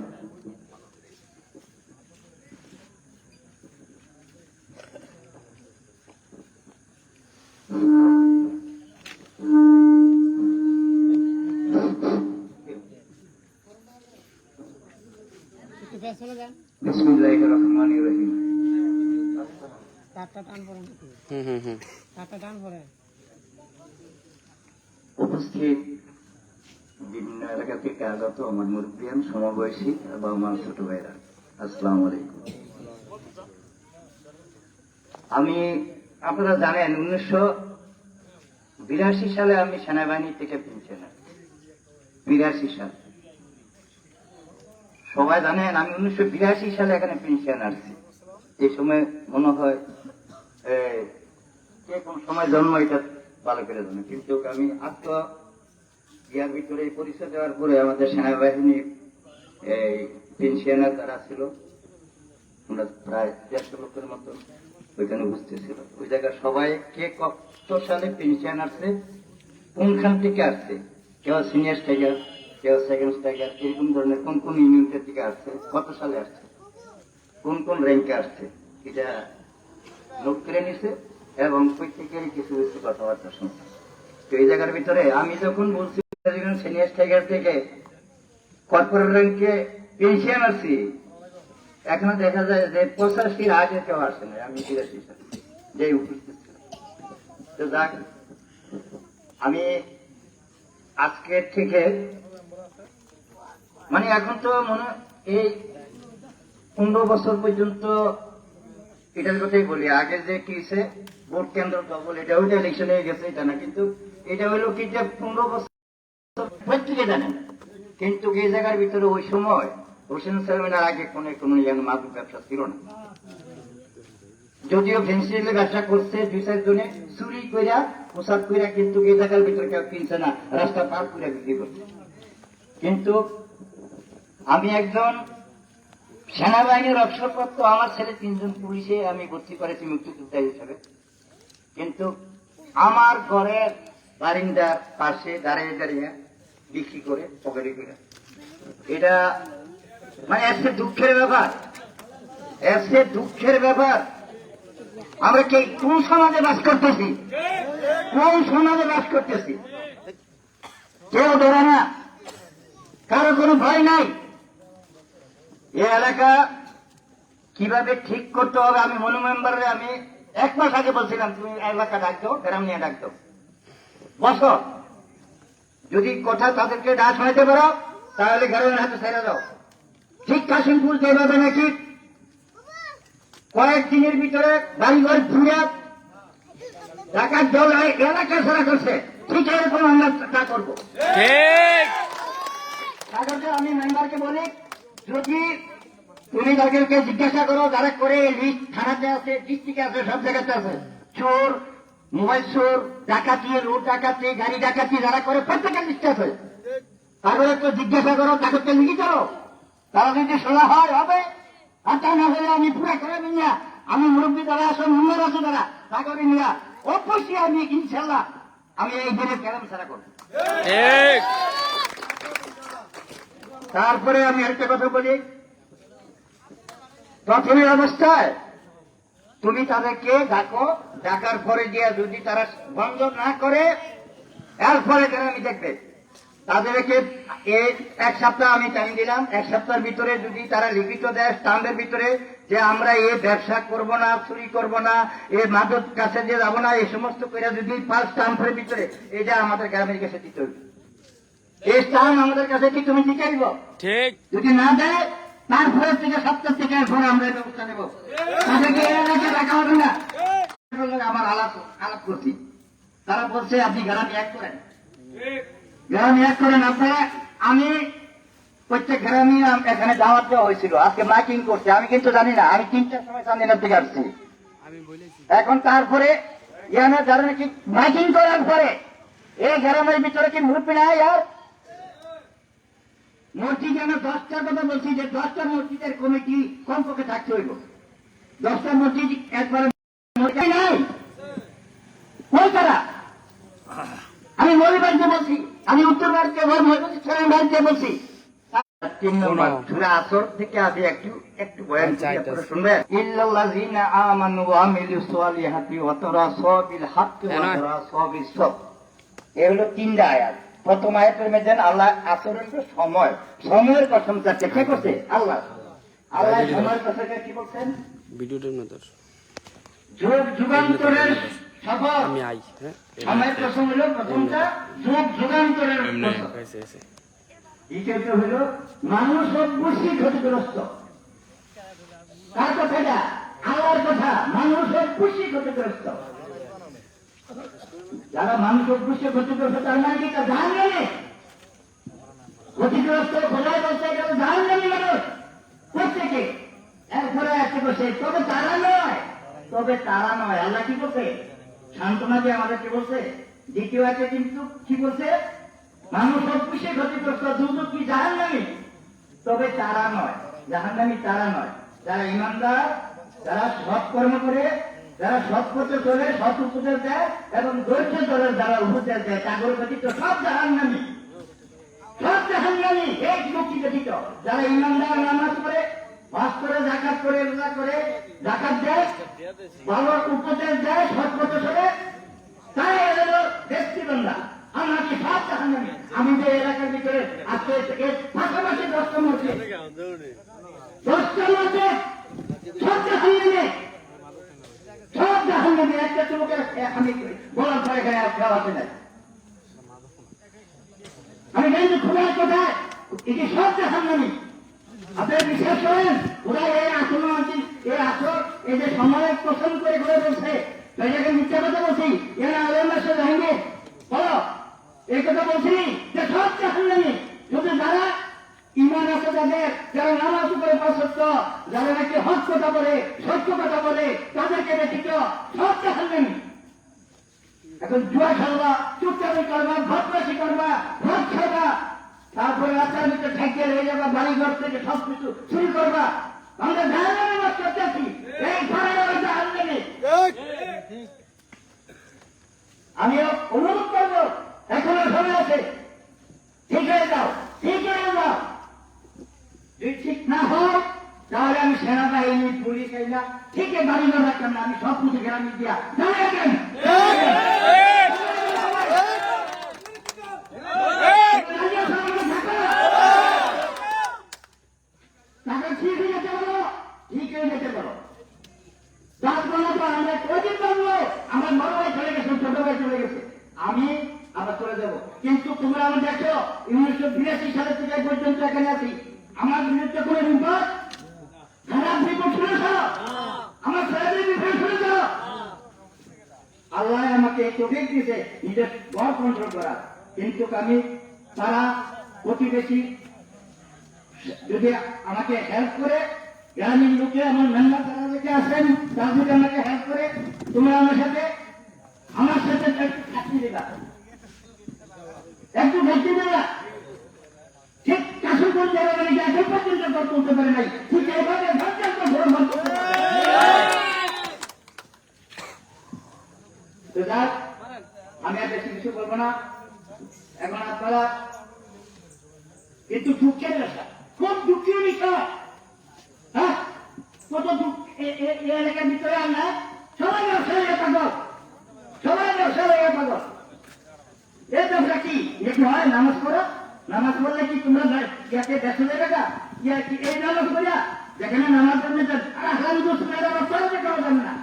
বিসমিল্লাহির রহমানির রহিম। উপস্থিত বিভিন্ন এলাকা থেকে আগত আমার মুরব্বিয়ান, সমবয়সী এবং আমার ছোট ভাইরা, আসসালামু আলাইকুম। আপনারা জানেন 1982 সালে আমি সেনাবাহিনী থেকে পেনশনার। 82 সাল সবাই জানেন, আমি 1982 সালে এখানে পেনশন আসছি। এই সময় মনে হয় কে কোন সময় জন্ম এটা ভালো করে জানে, কিন্তু আমি ইয়ার ভিতরে পরিচয় দেওয়ার পরে আমাদের সেনাবাহিনীর এই পেনশনার যারা ছিল, আমরা প্রায় 150 লোকের মতো ওইখানে উপস্থিত ছিল। ওই জায়গায় সবাই কে কত সালে পেনশন আসছে, কোনখান থেকে আসছে, কেউ সিনিয়র টাইগার, কেউ সেকেন্ড টাইগার, এরকম ধরনের কোন কোন ইউনিটের থেকে আসছে, কত সালে আসছে, কোন কোন র্যাঙ্কে আসছে, এটা নোট করে নিছে এবং প্রত্যেকেরই কিছু কিছু কথাবার্তা শুনছে। তো এই জায়গার ভিতরে আমি যখন বলছি সিনিয়র টাইগার থেকে কর্পোরেট র্যাঙ্কে পেনশন আসছি, এখনো দেখা যায় যে 85 আগে কেউ আসে না, আমি 83 সালে যে উপস্থিত ছিলাম। তো যাক, আমি আজকের থেকে মানে এখন তো মনে এই 15 বছর পর্যন্ত এটার কথাই বলি। আগে যে কি হয়েছে ভোট কেন্দ্র দখল, এটা ওইটা ইলেকশন হয়ে গেছে এটা না, কিন্তু এটা হইলো কি যে 15 বছর প্রত্যেকে জানেন। কিন্তু এই জায়গার ভিতরে ওই সময় হোসেন সালমানের আগে কোনো মাদক ব্যবসা ছিল না। যদিও ফেন্সিলের ব্যবসা করছে 2-4 জনে চুরি কইরা পোশাক কইরা, কিন্তু এই জায়গার ভিতরে কেউ কিনছে না, রাস্তা পার করে বিক্রি করছে। কিন্তু আমি একজন সেনাবাহিনীর অবসরপ্রাপ্ত, আমার ছেলে 3 জন পুলিশে আমি ভর্তি করেছি মুক্তিযোদ্ধা হিসেবে। কিন্তু আমার ঘরের বারিন্দার পাশে দাঁড়িয়ে দাঁড়িয়ে বিক্রি করে পকেটে করে, এটা মানে এসে দুঃখের ব্যাপার, এসে দুঃখের ব্যাপার। আমরা কোন সমাজে বাস করতেছি, কোন সমাজে বাস করতেছি? কেউ ধরে না, কারো কোনো ভয় নাই। এ এলাকা কিভাবে ঠিক করতে হবে, আমি মনু মেম্বারে আমি 1 মাস আগে বলছিলাম, তুমি এলাকা ডাক দাও, গ্রাম নিয়ে ডাক দাও, বসো, যদি কথা তাদেরকে ডাক শোনাতে পারো তাহলে গ্রামের হাতে ছেড়ে দাও। ঠিক কাশিমপুর যেভাবে নাকি কয়েকদিনের ভিতরে বাড়িঘর ঘুরে টাকার দল এলাকা ছাড়া করছে, ঠিক এরকম আমরা তা করবো। আমি মেম্বারকে বলি, যদি তুমি তাদেরকে জিজ্ঞাসা করো, যারা করে লিস্ট থানাতে আছে, ডিস্ট্রিক্টে আছে, সব জায়গাতে আছে, চোর, মোবাইল চোর, ডাকাতি, লুট ডাকাতি, গাড়ি ডাকাতি যারা করে প্রত্যেকের লিস্ট আছে। তারপরে একটু জিজ্ঞাসা করো, তাদেরকে লিখি করো, তারা যদি শোনা হয় হবে, আর তা না হলে আমি পুরা করে নিয়ে, আমি মুরব্বী যারা আছে, মেম্বার আছে যারা, তা করে নিয়ে অবশ্যই আমি ইনশাল্লাহ আমি এই দিনের ক্যারাম ছাড়া করবো। তারপরে আমি একটা কথা বলি, প্রথমে অবস্থায় তুমি তাদেরকে ডাকো, ডাকার পরে গিয়ে যদি তারা বন্ধ না করে এরপরে গ্রামে দেখবে তাদেরকে এক সপ্তাহ আমি টাইম দিলাম। এক সপ্তাহের ভিতরে যদি তারা লিখিত দেয় স্টাম্পের ভিতরে যে আমরা এই ব্যবসা করব না, চুরি করব না, এই মাদক কাছে যে যাবো না, এই সমস্ত করে যদি 5 স্টাম্পের ভিতরে এটা আমাদের গ্রামের কাছে দিতে হবে। এই স্টাম্প আমাদের কাছে কি তুমি দিতে দিব? ঠিক। যদি না দেয় তারপরে থেকে সপ্তাহ থেকে এরপরে আমরা এই ব্যবস্থা নেব। তাদেরকে এই এলাকায় রাখা হবে না। আমার আলাপ করছি, তারা বলছে আপনি গ্রামে এক করেন, গ্রামে এক করেন আপনারা। আমি প্রত্যেক গ্রামে এখানে দাওয়াত দেওয়া হয়েছিল, আজকে মাইকিং করছে, আমি কিন্তু জানি না, আমি 3টার সময় চান্দিনার দিকে আসছি। এখন তারপরে ইয়ানা যারা নাকি মাইকিং করার পরে এই গ্রামের ভিতরে কি মুরব্বী নাই আর মসজিদ, আমরা 10টার কথা বলছি যে 10টা মসজিদের কমিটি কমপক্ষে থাকতে হইব। 10টা মসজিদ একবারে নাই কই তারা? আমি মৌলবাড়িতে বলছি, আমি উত্তর বাড়িতে বলছি, ছেলের বাড়িতে বলছি। 3 নম্বর সূরা আসর থেকে আমি একটু বয়ান করি, আপনারা শুনবেন। ইল্লাল্লাযিনা আমানু ওয়া আমিলুস সালিহাতি ওয়া তাওয়াসাউ বিল হাক্কি ওয়া তাওয়াসাউ বিস সাবর। এই হলো 3টা আয়াত। প্রথম আয়াতের মধ্যে আল্লাহ আসরের সময়ের কসম চাচ্ছে। কে করছে? আল্লাহ। আল্লাহ সময়ের কথা কি বলছেন? ভিডিওটার মধ্যে যুগান্তরের সফর। আমি আই। হ্যাঁ, সময়ের কসম হলো প্রথমটা যুগান্তরের কসম। দ্বিতীয়টা হলো মানুষ অবশ্যই ক্ষতিগ্রস্ত। তার কথাটা আল্লাহর কথা, মানুষ অবশ্যই ক্ষতিগ্রস্ত। যারা মানুষ অবশ্যই ক্ষতিগ্রস্ত তার মানে কি জাহান্নামে ক্ষতিগ্রস্ত? খোদাই বলতে গেলে জাহান্নামী মানুষ প্রত্যেকে। এরপরে আছে বসে তবে তারা নয়। আল্লাহ কি বলছে? সান্ত্বনা দিয়ে আমাদের কি বলছে? দ্বিতীয় আছে কিন্তু কি বলছে? মানুষ অবশ্যই ক্ষতিগ্রস্ত, দুর্যোগ কি জাহান্নামী, তবে তারা নয়, জাহান্নামী তারা নয়। যারা ইমানদার, যারা সৎ কর্ম করে, যারা সৎ পথে চলে, সৎ উপদেশ দেয় এবং ধৈর্য ধরে যারা উপদেশ দেয়, তাদের ব্যতীত সব জাহান্নামী, সব জাহান্নামী। এক মুক্তি ব্যতীত যারা ইমানদার, নামাজ করে, বাস করে, জাকাত করে, রোজা করে, জাকাত দেয়, ভালো উপদেশ দেয়, সৎ পথে চলে, তাই হলো ব্যক্তিবন্ধা। আমরা কি সব জাহান্নামী? আমি যে এলাকার ভিতরে আজকে এর পাশাপাশি 10টা মসজিদ, 10টা মসজিদ সব জাহান্নামী, সব জাহান্নামী। একটা তোমাকে আমি বলার পরে গাওয়াতে নাই, আমি জানি খোদার কোথায় এটি সব জাহান্নামী। আপনারা বিশ্বাস করেন? ওরা এই আসর, এই যে সময় পছন্দ করে ঘুরে বলছে, এটাকে মিথ্যা কথা বলছি, এরা আলেমের সাথে ভাঙবে বলো, এই কথা বলছি যে সব জাহান্নামী। শুধু যারা ইমান আছে তাদের, যারা নামাজ করে পাঁচত্ব, যারা নাকি হক কথা বলে, সত্য কথা বলে, তাদেরকে ব্যতীত সব জাহান্নামী। এখন জুয়া খেলবা, চুপচাপি করবা, ভদ্রাসি করবা, ভোট খাবা, তারপরে রাস্তার ভিতরে ঠেকিয়ে হয়ে যাবা, বাড়ি ঘর থেকে সবকিছু চুরি করবা। আমরা জাহান্নামে বাস করতেছি, এই ঘরে জাহান্নামে। আমি অনুরোধ করবো, এখনো সময় আছে, ঠিক হয়ে যাও, ঠিক হয়ে যাও। যদি ঠিক না হয় তাহলে আমি সেনাবাহিনী, পুলিশ এগুলা ঠিক বাড়ি না রাখতাম না, আমি সব কিছু গ্রামে দিয়া রাখেন। তাকে ঠিক হয়ে যেতে পারো, ঠিক হয়ে যেতে পারো। আমরা কদিন বাংলো, আমার বড় ভাই চলে গেছে, ছোট ভাই চলে গেছে, আমি আবার চলে যাব। কিন্তু তোমরা আমার দেখো 1982 সালের থেকে পর্যন্ত এখানে আছি, আমার বিরুদ্ধে কোনো রিপোর্ট, খারাপ রিপোর্ট শুনেছ? আমার ছেলেদের বিরুদ্ধে শুনেছ? আল্লাহ আমাকে চোখে দিয়েছে নিজের বড় কন্ট্রোল করা, কিন্তু আমি তারা প্রতিবেশী যদি আমাকে হেল্প করে, গ্রামীণ লোকে আমার মেম্বার যারা লোকে আসেন তারা যদি আমাকে হেল্প করে, তোমরা আমার সাথে একটু থাকতে দেবা, একটু ভর্তি দেবা। ঠিক কাশুগঞ্জ জায়গা নাকি এখন পর্যন্ত গড় তুলতে পারে নাই, ঠিক এইভাবে আমি আর বেশি কিছু বলবো না। এখন আপনারা কিন্তু দুঃখের বিষয়, খুব দুঃখের বিষয়। হ্যাঁ, কত এলাকার ভিতরে আমরা সবাই ব্যবসা হয়ে পাগল, সবাই ব্যবসা হয়ে পাগল। এই ব্যবসা কি দেখি হয়? নামাজ পড়ো, নামাজ পড়লে কি তোমরা ইয়াকে ব্যস্ত হয়ে গেছা? ইয়া কি এই নামাজ পড়িয়া যেখানে নামাজ পড়লে আলহামদুলিল্লাহ পড়াতে পারা যাবে না।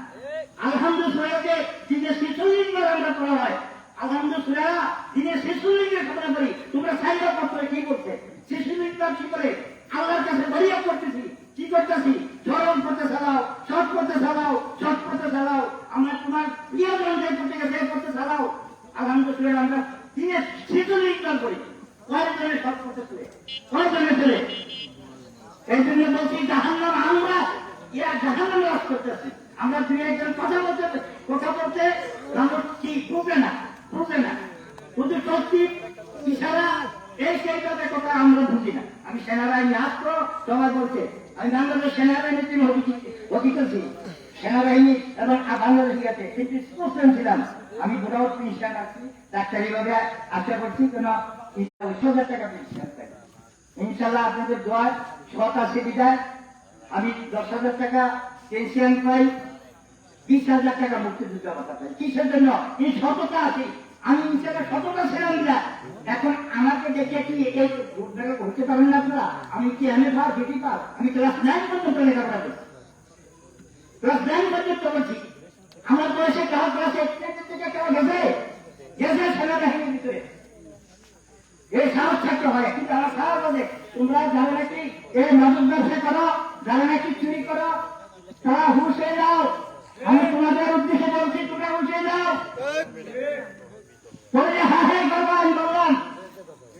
আলহামদুলিল্লাহকে দিনে 46 বার আমরা পড়া হয়। আলহামদুলিল্লাহ দিনে 46 বার খতম করি। তোমরা সাইরা পড়তে কি করতে? 46 বার কি করে আল্লাহর কাছে বলিয়া করতেছি, কি করতেছি? ধরম করতে চালাও, সৎ করতে চালাও, সৎ করতে চালাও। আমরা তোমার প্রিয় জনদের করতে গেছে করতে চালাও। আলহামদুলিল্লাহ আমরা দিনে 46 বার করি। কয়জনে সৎ করতে চলে, কয়জনে চলে? এই জন্য বলছি জাহান্নাম আমরা জাহান্নামে বাস করতেছি। আমরা দুই একজন কথা বলতে আমরা কি বুঝবে না, বুঝবে না, শুধু সত্যি ইশারা এই সেইটাতে কথা আমরা বুঝি না। আমি সেনাবাহিনী আসতো সবাই বলছে, আমি বাংলাদেশ সেনাবাহিনীর জন্য হকিতেছি, সেনাবাহিনী এবং বাংলাদেশ গেছে কিন্তু স্পোর্টসম্যান ছিলাম। আমি গোটাও পেনশন আসছি, ডাক্তারি ভাবে আশা করছি কেন 20,000 টাকা পেনশন পাই। ইনশাল্লাহ আপনাদের দোয়ার 6টা সুবিধায় আমি 10,000 টাকা পেনশন পাই, 20,000 টাকা মুক্তিযুদ্ধ ভাতা পাই। কিসের জন্য? এই সততা আছে। আমি ইনশাল্লাহ সততা ছিলাম না। এখন আমাকে দেখে কি এই হতে পারেন না আপনারা? আমি কি এমএ পাস, ডিগ্রি পাস, আমি ক্লাস 9 পর্যন্ত লেখাপড়া করছি, ক্লাস 9 পর্যন্ত করছি। আমার বয়সে কারো ক্লাস 1 থেকে কেউ গেছে গেছে সেনাবাহিনীর ভিতরে। এই সাহস থাকতে হয়। কিন্তু আমার সাহস বলে তোমরা যারা নাকি এই মাদক ব্যবসা করো, যারা নাকি চুরি করো, তারা হুঁশ হয়ে যাও। আমি তোমাদের উদ্দেশ্যে বলছি, তোমরা হুঁশ হয়ে যাও। বলে হ্যাঁ হ্যাঁ করবো, আমি বললাম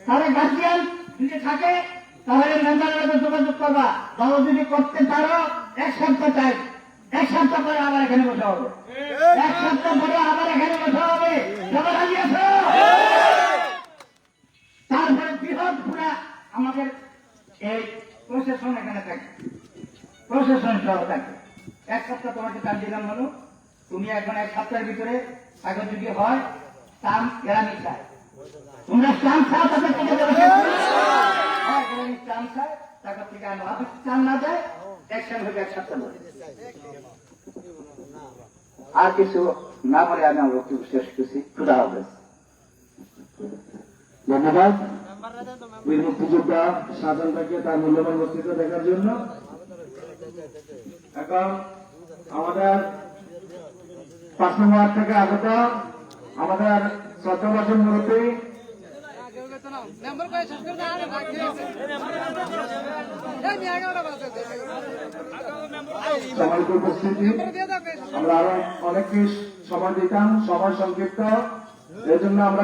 তাহলে গার্জিয়ান যদি থাকে তাহলে মেম্বারের সাথে যোগাযোগ করবা। তাহলে যদি করতে পারো 1 সপ্তাহ চাই, 1 সপ্তাহ পরে আবার এখানে বসা হবে, 1 সপ্তাহ পরে আবার এখানে বসা হবে। সবাই রাজি আছো? তারপরে বৃহৎ পুরা আমাদের এই প্রশাসন এখানে থাকে, প্রশাসন সহ থাকে। 1 সপ্তাহ তোমাকে কাজ দিলাম বলো, তুমি এখন 1 সপ্তাহের ভিতরে কাগজ যদি হয় স্টাম গ্রামী চাই, তোমরা স্টাম চাও তাদের থেকে গ্রামী স্টাম চাই, তারপর থেকে আনো। আপনি স্টাম না যায় অ্যাকশন হবে 1 সপ্তাহ ধরে। আর কিছু না বলে আমি আমার বক্তব্য শেষ করছি। খুদা হাফেজ। ধন্যবাদ বীর মুক্তিযোদ্ধা শাহজাহান ভাইকে তার মূল্যবান বক্তৃতা দেখার জন্য। এখন আমাদের 5 নম্বর ওয়ার্ড থেকে আগত আমাদের 14 বছর মুরব্বী সম্মানিত উপস্থিতি, আমরা আরো অনেক সময় দিতাম, সময় সংক্ষিপ্ত, এই জন্য আমরা